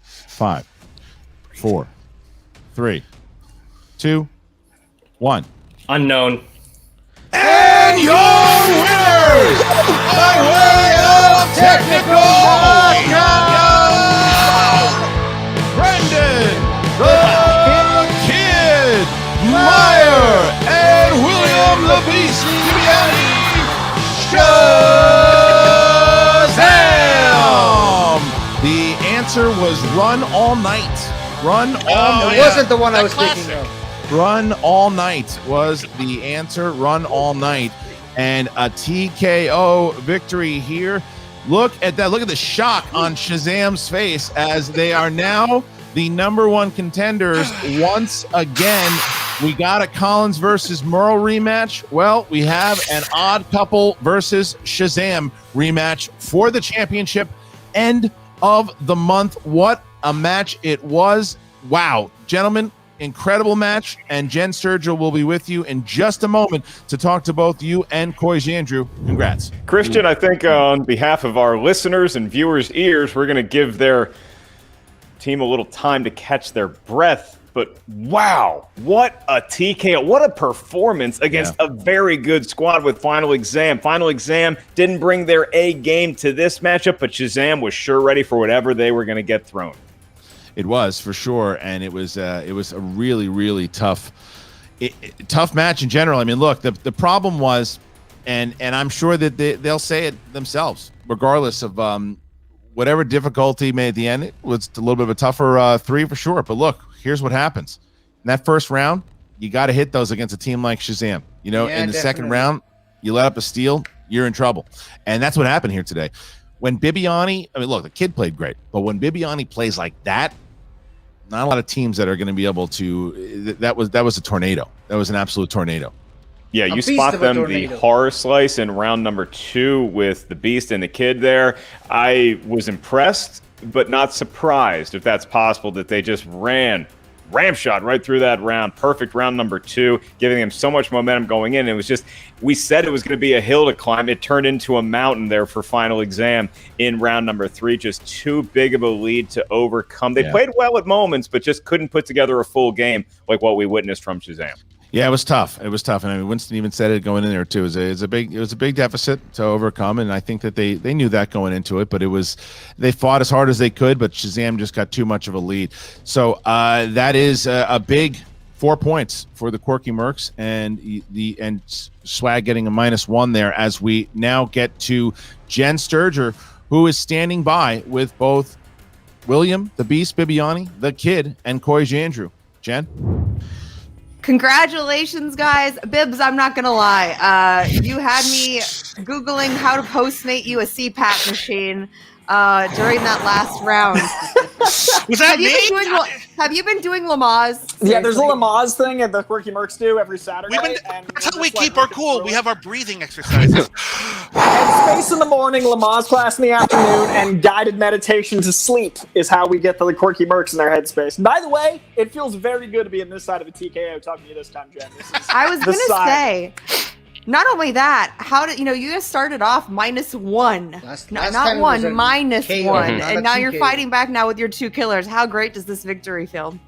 Five, 4, 3, 2, 1. Unknown. And your winners by way of technical knockout, Brendan the Kid Meyer and William the Beast Bibiani Shazam. The answer was Run All Night. Run All Night. It wasn't the one I was thinking of. Run All Night was the answer. Run All Night. And a TKO victory here. Look at that. Look at the shock on Shazam's face as they are now the #1 contenders once again. We got a Collins versus Merle rematch. Well, we have an Odd Couple versus Shazam rematch for the championship. End of the month. What a match it was. Wow. Gentlemen, incredible match, and Jen Sturgill will be with you in just a moment to talk to both you and Coy Jandreau. Congrats. Christian, I think on behalf of our listeners and viewers' ears, we're going to give their team a little time to catch their breath. But wow, what a TKO. What a performance against a very good squad with Final Exam. Final Exam didn't bring their A game to this matchup, but Shazam was sure ready for whatever they were going to get thrown. It was for sure, and it was a really, really tough match in general. I mean, look, the problem was, and I'm sure that they'll say it themselves, regardless of whatever difficulty made at the end. It was a little bit of a tougher 3 for sure. But look, here's what happens in that first round. You got to hit those against a team like Shazam. You know, in the second round, you let up a steal, you're in trouble, and that's what happened here today. When Bibiani, I mean, look, the kid played great, but when Bibiani plays like that, not a lot of teams that are going to be able to. That was a tornado. That was an absolute tornado. Yeah, you spot them the horror slice in round number 2 with the Beast and the Kid there. I was impressed, but not surprised, if that's possible, that they just ran ram shot right through that round. Perfect round number 2, giving them so much momentum going in. It was just, we said it was going to be a hill to climb. It turned into a mountain there for Final Exam in round number 3. Just too big of a lead to overcome. They played well at moments, but just couldn't put together a full game like what we witnessed from Shazam. Yeah, it was tough. It was tough, and I mean, Winston even said it going in there too. It was a big deficit to overcome, and I think that they knew that going into it. But they fought as hard as they could, but Shazam just got too much of a lead. So that is a big 4 points for the Quirky Mercs, and Swag getting a -1 there. As we now get to Jen Sturger, who is standing by with both William the Beast Bibiani, the Kid, and Coy Jandrew. Jen. Congratulations, guys. Bibbs, I'm not going to lie. You had me Googling how to Postmate you a CPAP machine during that last round. Was that Have you been doing Lamaze? Yeah, there's a Lamaze thing that the Quirky Mercs do every Saturday. That's how we keep our cool. We have our breathing exercises. Headspace in the morning, Lamaze class in the afternoon, and guided meditation to sleep is how we get the Quirky Mercs in their headspace. By the way, it feels very good to be on this side of a TKO talking to you this time, Jen. I was going to say, not only that, how did you guys started off -1, not one, -1, and now you're fighting back now with your 2 killers. How great does this victory feel?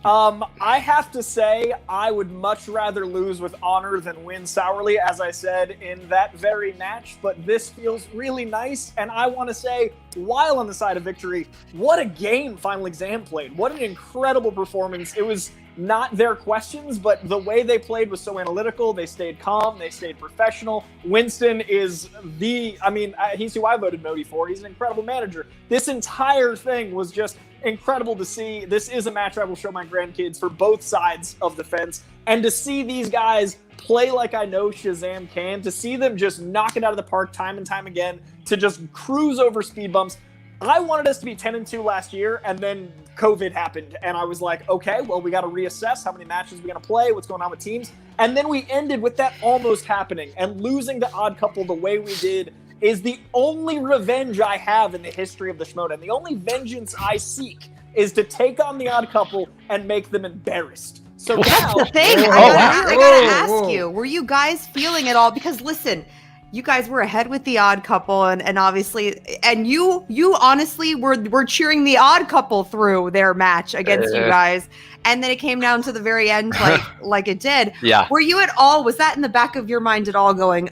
I have to say, I would much rather lose with honor than win sourly, as I said in that very match, but this feels really nice, and I want to say, while on the side of victory, what a game Final Exam played. What an incredible performance. It was not their questions, but the way they played was so analytical. They stayed calm. They stayed professional. Winston is he's who I voted Modi for. He's an incredible manager. This entire thing was just incredible to see. This is a match I will show my grandkids for both sides of the fence. And to see these guys play like I know Shazam can, to see them just knock it out of the park time and time again, to just cruise over speed bumps. I wanted us to be 10-2 last year, and then COVID happened, and I was like, okay, well, we got to reassess how many matches we're going to play, what's going on with teams, and then we ended with that almost happening, and losing to Odd Couple the way we did is the only revenge I have in the history of the Schmoedown. The only vengeance I seek is to take on the Odd Couple and make them embarrassed. So that's now, the thing. I gotta ask you, were you guys feeling it all? Because listen, you guys were ahead with the Odd Couple, and obviously, and you honestly were cheering the Odd Couple through their match against you guys, and then it came down to the very end, like it did. Yeah. Were you at all? Was that in the back of your mind at all? Going,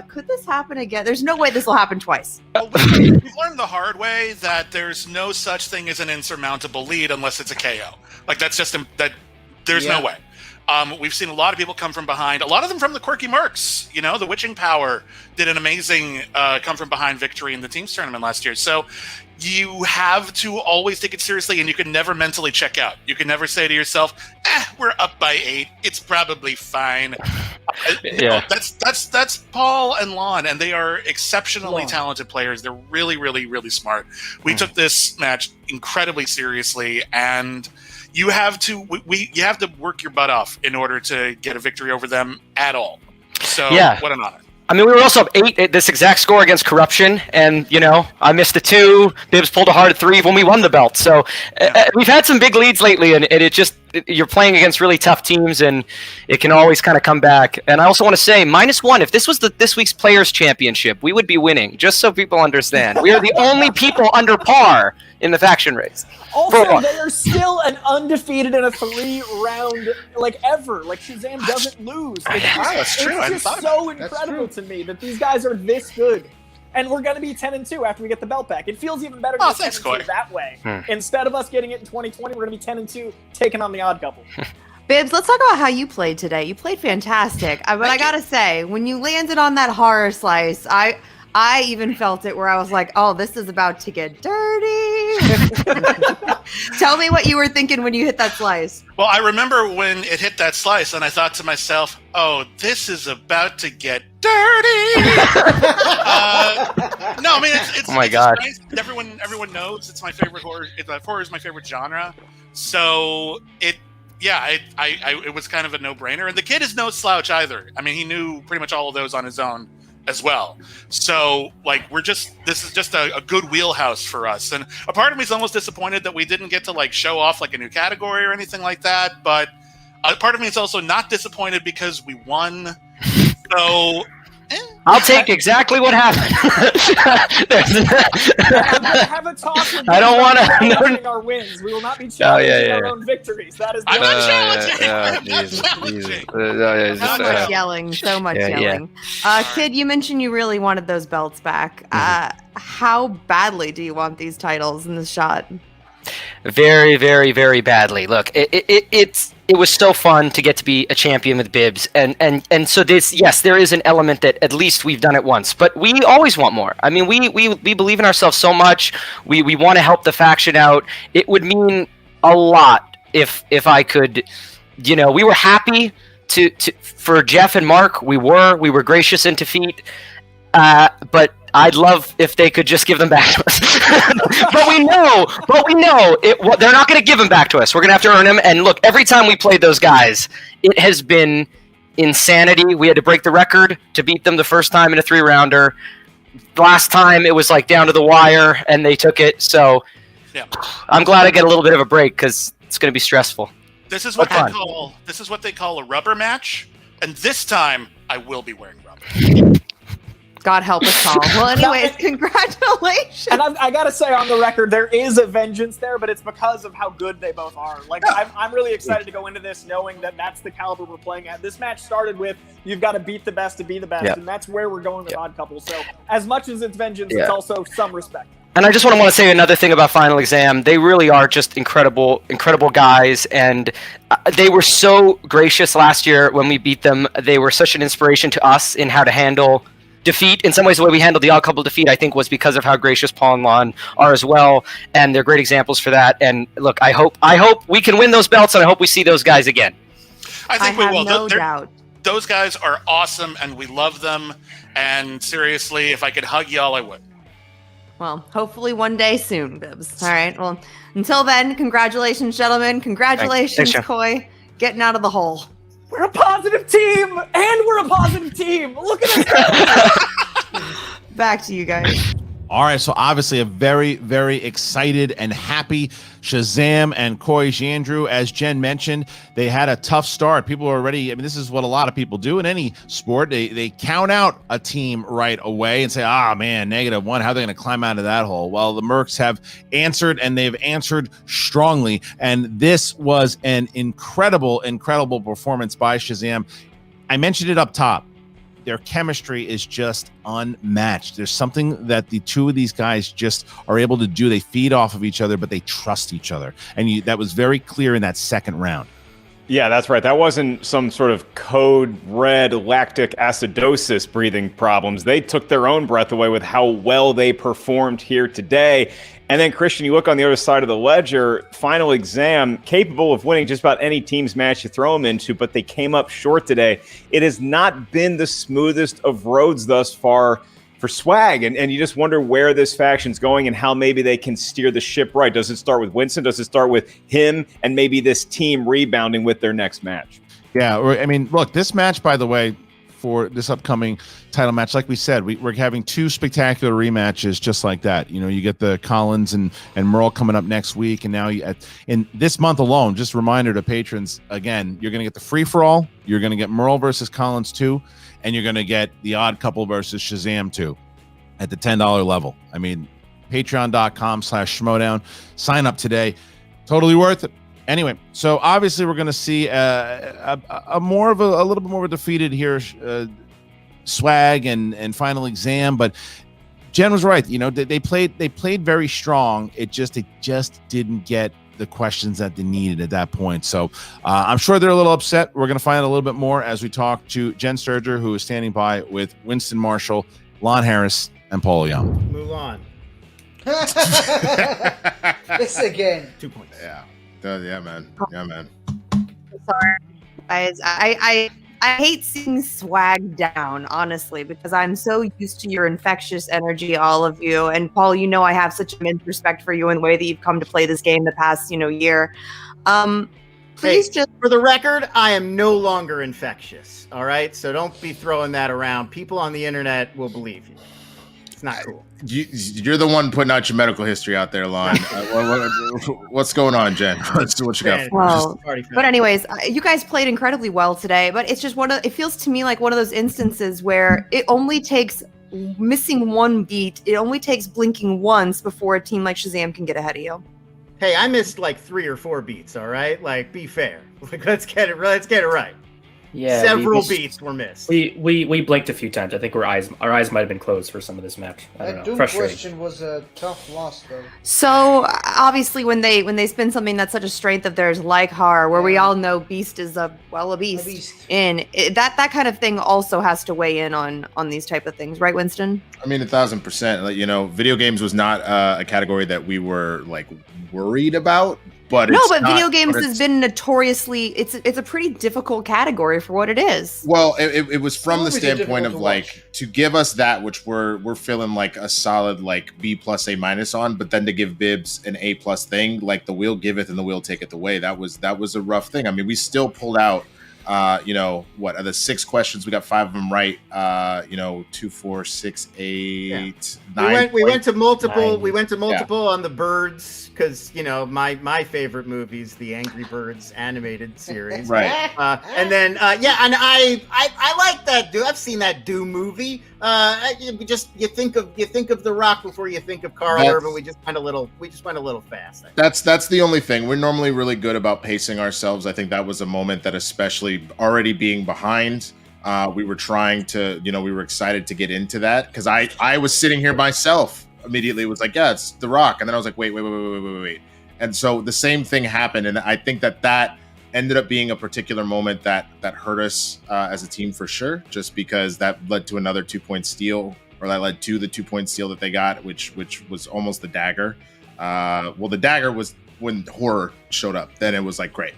could this happen again? There's no way this will happen twice. We've learned the hard way that there's no such thing as an insurmountable lead unless it's a KO. Like that's just that. There's no way. We've seen a lot of people come from behind, a lot of them from the Quirky Mercs. You know, the Witching Power did an amazing come from behind victory in the teams tournament last year. So you have to always take it seriously, and you can never mentally check out. You can never say to yourself, we're up by 8. It's probably fine. Yeah. That's Paul and Lon, and they are exceptionally talented players. They're really, really, really smart. We took this match incredibly seriously, and you have to you have to work your butt off in order to get a victory over them at all. So what an honor. I mean, we were also up 8 at this exact score against Corruption, and, I missed a 2. Bibbs pulled a hard 3 when we won the belt. So we've had some big leads lately, and you're playing against really tough teams, and it can always kind of come back. And I also want to say, -1, if this was this week's Players' Championship, we would be winning, just so people understand. We are the only people under par in the faction race. Also, they are still an undefeated in a 3-round, ever. Shazam doesn't lose. That's true. It's just so incredible to me that these guys are this good. And we're going to be 10-2 after we get the belt back. It feels even better to be 10-2 that way. Instead of us getting it in 2020, we're going to be 10-2, taking on the Odd Couple. Bibbs, let's talk about how you played today. You played fantastic. But I got to say, when you landed on that horror slice, I even felt it where I was like, oh, this is about to get dirty. Tell me what you were thinking when you hit that slice. Well, I remember when it hit that slice, and I thought to myself, oh, this is about to get dirty. No, I mean, it's oh my God. Nice. Everyone knows it's my favorite horror. Horror is my favorite genre. So it was kind of a no-brainer. And the kid is no slouch either. I mean, he knew pretty much all of those on his own as well. So like this is just a good wheelhouse for us. And a part of me is almost disappointed that we didn't get to like show off like a new category or anything like that. But a part of me is also not disappointed because we won. So I'll take exactly what happened. Have a talk with I don't want to. our wins. We will not be challenging our own victories. That is. I'm not challenging. So much yelling. So much yelling. Kid, you mentioned you really wanted those belts back. How badly do you want these titles in this shot? Very, very, very badly. Look, it was so fun to get to be a champion with Bibbs, and so there is an element that at least we've done it once, but we always want more. I mean, we believe in ourselves so much. We want to help the faction out. It would mean a lot if I could, we were happy for Jeff and Mark. We were gracious in defeat, but I'd love if they could just give them back to us. but we know they're not going to give them back to us. We're going to have to earn them. And look, every time we played those guys, it has been insanity. We had to break the record to beat them the first time in a 3-rounder. Last time it was like down to the wire, and they took it. So I'm glad I get a little bit of a break because it's going to be stressful. This is what they call a rubber match, and this time I will be wearing rubber. God help us all. Well, anyways, congratulations. And I gotta say, on the record, there is a vengeance there, but it's because of how good they both are. Like, I'm really excited to go into this knowing that that's the caliber we're playing at. This match started with, you've got to beat the best to be the best, and that's where we're going with Odd Couple. So, as much as it's vengeance, it's also some respect. And I just want to say another thing about Final Exam. They really are just incredible, incredible guys, and they were so gracious last year when we beat them. They were such an inspiration to us in how to handle defeat. In some ways, the way we handled the Odd Couple defeat, I think, was because of how gracious Paul and Lon are as well, and they're great examples for that. And look, I hope we can win those belts, and I hope we see those guys again. I think we will. No doubt. Those guys are awesome, and we love them. And seriously, if I could hug y'all, I would. Well, hopefully one day soon, Bibbs. All right. Well, until then, congratulations, gentlemen. Congratulations, Thanks, Coy, getting out of the hole. We're a positive team, and we're a positive team. Look at us. Back to you guys. All right, so obviously a very, very excited and happy Shazam and Coy Jandreau. As Jen mentioned, they had a tough start. People are already, this is what a lot of people do in any sport. They count out a team right away and say, man, -1, how are they going to climb out of that hole? Well, the Mercs have answered, and they've answered strongly. And this was an incredible, incredible performance by Shazam. I mentioned it up top. Their chemistry is just unmatched. There's something that the two of these guys just are able to do. They feed off of each other, but they trust each other. And that was very clear in that second round. Yeah, that's right. That wasn't some sort of code red lactic acidosis breathing problems. They took their own breath away with how well they performed here today. And then, Christian, you look on the other side of the ledger, Final Exam, capable of winning just about any team's match you throw them into, but they came up short today. It has not been the smoothest of roads thus far for Swag, and you just wonder where this faction's going and how maybe they can steer the ship right. Does it start with Winston? Does it start with him and maybe this team rebounding with their next match? Yeah, look, this match, by the way, for this upcoming title match, like we said, we're having 2 spectacular rematches just like that. You get the Collins and Merle coming up next week, and now in this month alone, just a reminder to patrons, again, you're going to get the free-for-all, you're going to get Merle versus Collins 2, and you're going to get the Odd Couple versus Shazam 2 at the $10 level. Patreon.com/Schmoedown. Sign up today. Totally worth it. Anyway, so obviously we're going to see a little bit more of a defeated here, Swag and Final Exam, but Jen was right. They played very strong. They just didn't get the questions that they needed at that point. So I'm sure they're a little upset. We're going to find out a little bit more as we talk to Jen Sturger, who is standing by with Winston Marshall, Lon Harris, and Paul Oyama. Mulan. This again. 2 points. Yeah, man. Sorry, guys. I hate seeing Swag down, honestly, because I'm so used to your infectious energy, all of you. And Paul, I have such immense respect for you and the way that you've come to play this game the past, year. Please Hey, just for the record, I am no longer infectious. All right, so don't be throwing that around. People on the internet will believe you. It's not cool. You're the one putting out your medical history out there, Lon. What's going on, Jen? What you got? Well, but anyways, you guys played incredibly well today, but it's just it feels to me like one of those instances where it only takes missing one beat. It only takes blinking once before a team like Shazam can get ahead of you. Hey, I missed like 3 or 4 beats. All right, like be fair. Like, let's get it right. Yeah, several beats were missed. We blinked a few times. I think our eyes might have been closed for some of this match. I don't That know. Doom Frustrating. question was a tough loss, though. So obviously, when they spin something that's such a strength of theirs, like Har, where we all know Beast is a beast. That kind of thing also has to weigh in on these type of things, right, Winston? I mean, 1,000%. Like, video games was not a category that we were like worried about. But video games has been notoriously it's a pretty difficult category for what it is. Well, it was from the standpoint of like to give us that, which we're feeling like a solid like B plus A minus on, but then to give Bibbs an A plus thing, like the wheel giveth and the wheel taketh away. That was a rough thing. I mean, we still pulled out. What are the 6 questions? We got 5 of them right. 2, 4, 6, 8, 9. We went to multiple. 9. We went to multiple on the birds because my favorite movie is the Angry Birds animated series. Right. And then and I like that. I've seen that Doom movie. You think of The Rock before you think of Carl Urban. We just went a little fast. That's the only thing. We're normally really good about pacing ourselves. I think that was a moment that, especially already being behind, we were trying to, we were excited to get into that because I was sitting here myself. Immediately it was like, yeah, it's The Rock, and then I was like, wait, and so the same thing happened, and I think that ended up being a particular moment that hurt us as a team for sure, just because that led to another 2-point steal, or that led to the 2-point steal that they got, which was almost the dagger. The dagger was when horror showed up. Then it was like great.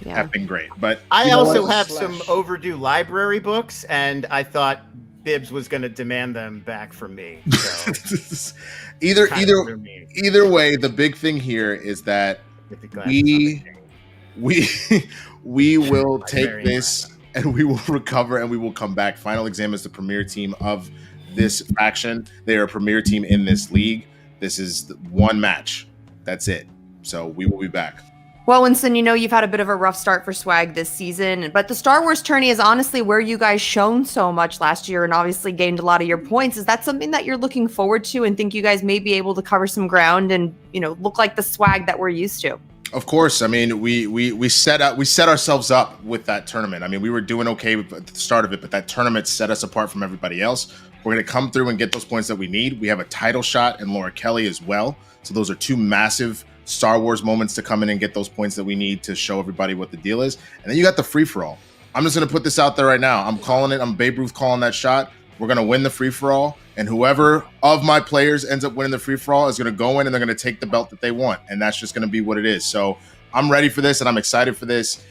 Yeah. Have been great. But I also have some overdue library books, and I thought Bibbs was going to demand them back from me. So either way, the big thing here is that we will take this and we will recover and we will come back. Final Exam is the premier team of this faction. They are a premier team in this league. This is one match. That's it. So we will be back. Well, Winston, you've had a bit of a rough start for Swag this season, but the Star Wars tourney is honestly where you guys shone so much last year and obviously gained a lot of your points. Is that something that you're looking forward to and think you guys may be able to cover some ground and, look like the Swag that we're used to? Of course. I mean, we set ourselves up with that tournament. I mean, we were doing okay at the start of it, but that tournament set us apart from everybody else. We're going to come through and get those points that we need. We have a title shot in Laura Kelly as well. So those are 2 massive Star Wars moments to come in and get those points that we need to show everybody what the deal is. And then you got the free-for-all. I'm just going to put this out there right now. I'm calling it. I'm Babe Ruth calling that shot. We're going to win the free-for-all. And whoever of my players ends up winning the free-for-all is going to go in and they're going to take the belt that they want. And that's just going to be what it is. So I'm ready for this and I'm excited for this.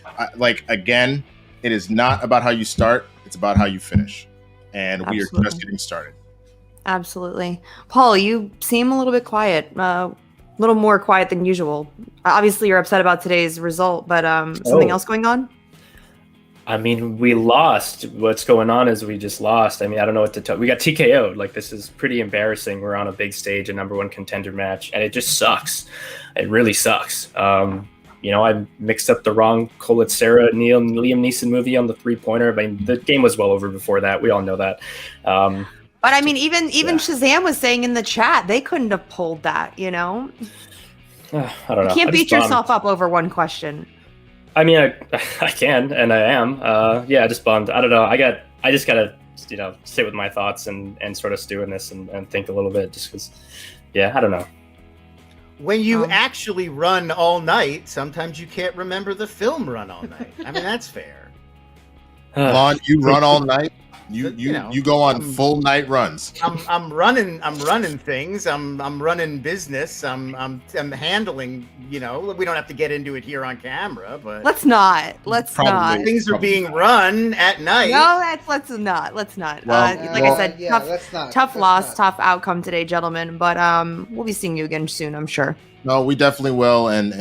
Again, it is not about how you start. It's about how you finish. And we are just getting started. Absolutely. Paul, you seem a little bit quiet. A little more quiet than usual. Obviously, you're upset about today's result, but something else going on? I mean, we lost. What's going on is we just lost. I mean, I don't know what to tell. We got TKO'd. Like, this is pretty embarrassing. We're on a big stage, a #1 contender match, and it just sucks. It really sucks. I mixed up the wrong Colette Sarah Liam Neeson movie on the 3-pointer. I mean, the game was well over before that. We all know that. But I mean, even Shazam was saying in the chat they couldn't have pulled that. I don't know. You can't beat yourself up over one question. I mean, I can, and I am. Just bummed. I don't know. I just gotta, sit with my thoughts and sort of stew in this and think a little bit, just because. Yeah, I don't know. When you actually run all night, sometimes you can't remember the film Run All Night. I mean, that's fair. Lon, you run all night. You go on full night runs. I'm running things. I'm running business. I'm handling. We don't have to get into it here on camera, but let's not. Things are being run at night. No, let's not. I said, tough loss, tough outcome today, gentlemen. But we'll be seeing you again soon, I'm sure. No, we definitely will. And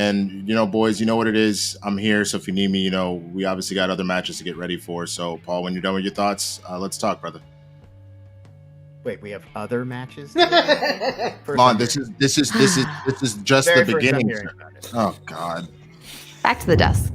boys, you know what it is. I'm here, so if you need me, we obviously got other matches to get ready for. So, Paul, when you're done with your thoughts, let's talk, brother. Wait, we have other matches? Come on, this is just the beginning. Oh God. Back to the desk.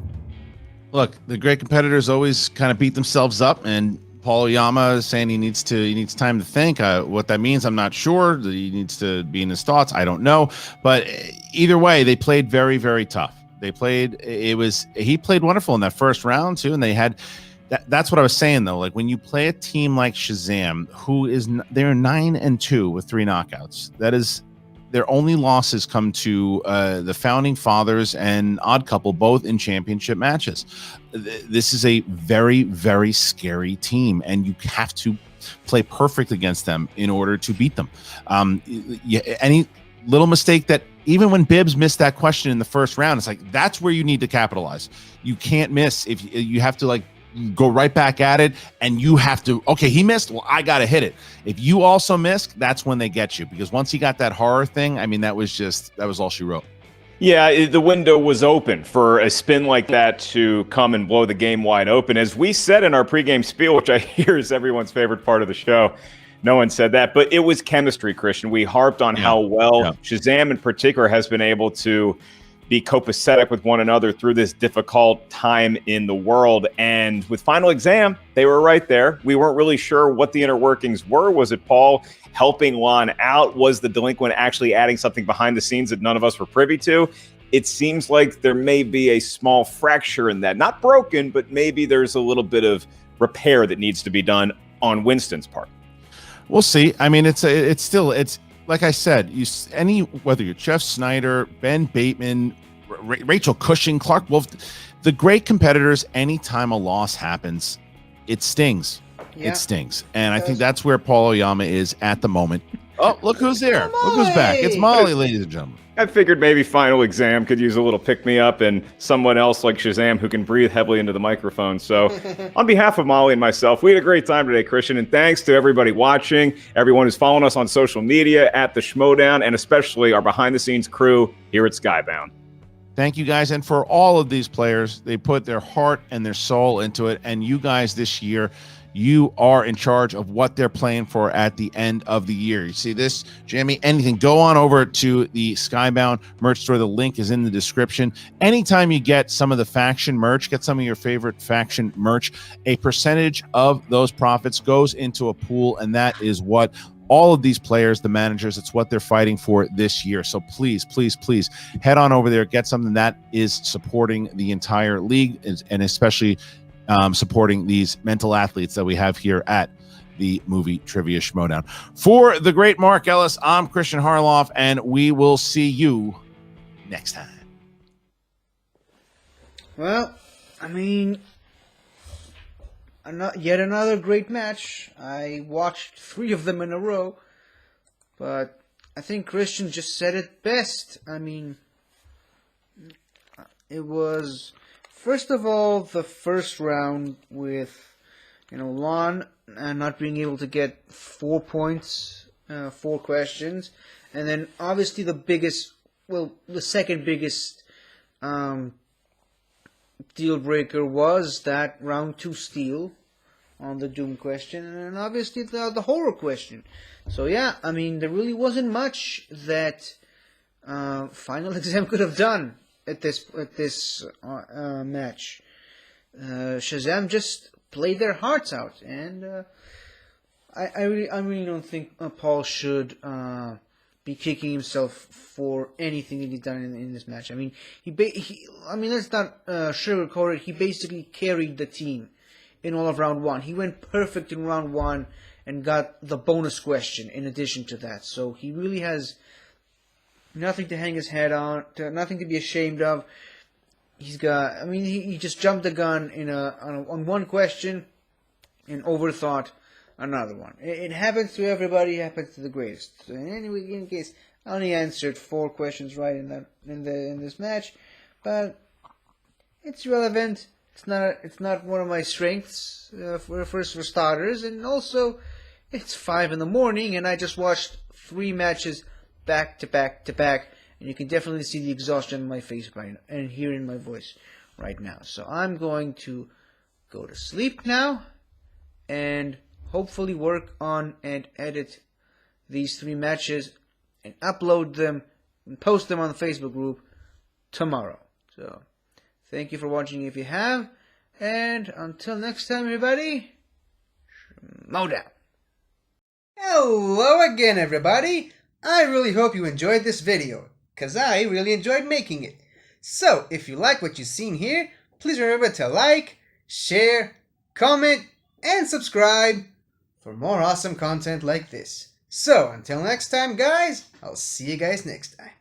Look, the great competitors always kind of beat themselves up, and Paul Oyama is saying he needs time to think. What that means, I'm not sure. He needs to be in his thoughts. I don't know. But either way, they played very, very tough. He played wonderful in that first round too, and they had. That's what I was saying though. Like when you play a team like Shazam, they're 9-2 with 3 knockouts. That is, their only losses come to the Founding Fathers and Odd Couple, both in championship matches. This is a very, very scary team, and you have to play perfect against them in order to beat them. Any little mistake that, even when Bibbs missed that question in the first round, it's like that's where you need to capitalize. You can't miss. If you have to go right back at it, and you have to, okay, he missed, well, I gotta hit it. If you also miss, that's when they get you, because once he got that horror thing, I mean, that was all she wrote. Yeah, the window was open for a spin like that to come and blow the game wide open. As we said in our pregame spiel, which I hear is everyone's favorite part of the show, no one said that, but it was chemistry, Christian. We harped on how well Shazam in particular has been able to be copacetic with one another through this difficult time in the world. And with Final Exam, they were right there. We weren't really sure what the inner workings were. Was it Paul helping Lon out? Was the delinquent actually adding something behind the scenes that none of us were privy to? It seems like there may be a small fracture in that. Not broken, but maybe there's a little bit of repair that needs to be done on Winston's part. We'll see. I mean, it's like I said, whether you're Jeff Snyder, Ben Bateman, Rachel Cushing, Clark Wolf, the great competitors, anytime a loss happens, it stings. Yeah. It stings. And I think that's where Paul Oyama is at the moment. Oh, look who's there. Look who's back. It's Molly, ladies and gentlemen. I figured maybe Final Exam could use a little pick-me-up and someone else like Shazam who can breathe heavily into the microphone. So on behalf of Molly and myself, we had a great time today, Christian, and thanks to everybody watching, everyone who's following us on social media at the Schmoedown, and especially our behind-the-scenes crew here at Skybound. Thank you guys. And for all of these players, they put their heart and their soul into it. And you guys this year, you are in charge of what they're playing for at the end of the year. You see this, Jamie, anything, go on over to the Skybound merch store. The link is in the description. Anytime you get some of the faction merch, get some of your favorite faction merch, a percentage of those profits goes into a pool. And that is what all of these players, the managers, it's what they're fighting for this year. So please, please, please head on over there, get something that is supporting the entire league, and especially supporting these mental athletes that we have here at the Movie Trivia Schmoedown. For the great Mark Ellis, I'm Christian Harloff, and we will see you next time. Well, I mean, yet another great match. I watched 3 of them in a row, but I think Christian just said it best. I mean, it was, first of all, the first round with, Lon not being able to get 4 points, 4 questions, and then obviously the second biggest deal breaker was that round 2 steal on the Doom question, and obviously the horror question. So yeah, I mean, there really wasn't much that Final Exam could have done at this match. Shazam just played their hearts out, and I really don't think Paul should be kicking himself for anything that he's done in this match. I mean, let's not sugarcoat it. He basically carried the team in all of round 1. He went perfect in round 1 and got the bonus question in addition to that. So he really has nothing to hang his head on, nothing to be ashamed of. He just jumped the gun on one question and overthought another one. It happens to everybody. It happens to the greatest. So anyway, in case, I only answered 4 questions right in this match, but it's relevant. It's not one of my strengths for starters, and also it's 5 in the morning, and I just watched 3 matches back to back to back, and you can definitely see the exhaustion on my face and hear in my voice right now. So I'm going to go to sleep now and hopefully work on and edit these 3 matches and upload them and post them on the Facebook group tomorrow. So thank you for watching if you have, and until next time, everybody, Schmoedown. Hello again, everybody. I really hope you enjoyed this video, because I really enjoyed making it. So, if you like what you've seen here, please remember to like, share, comment, and subscribe for more awesome content like this. So, until next time, guys, I'll see you guys next time.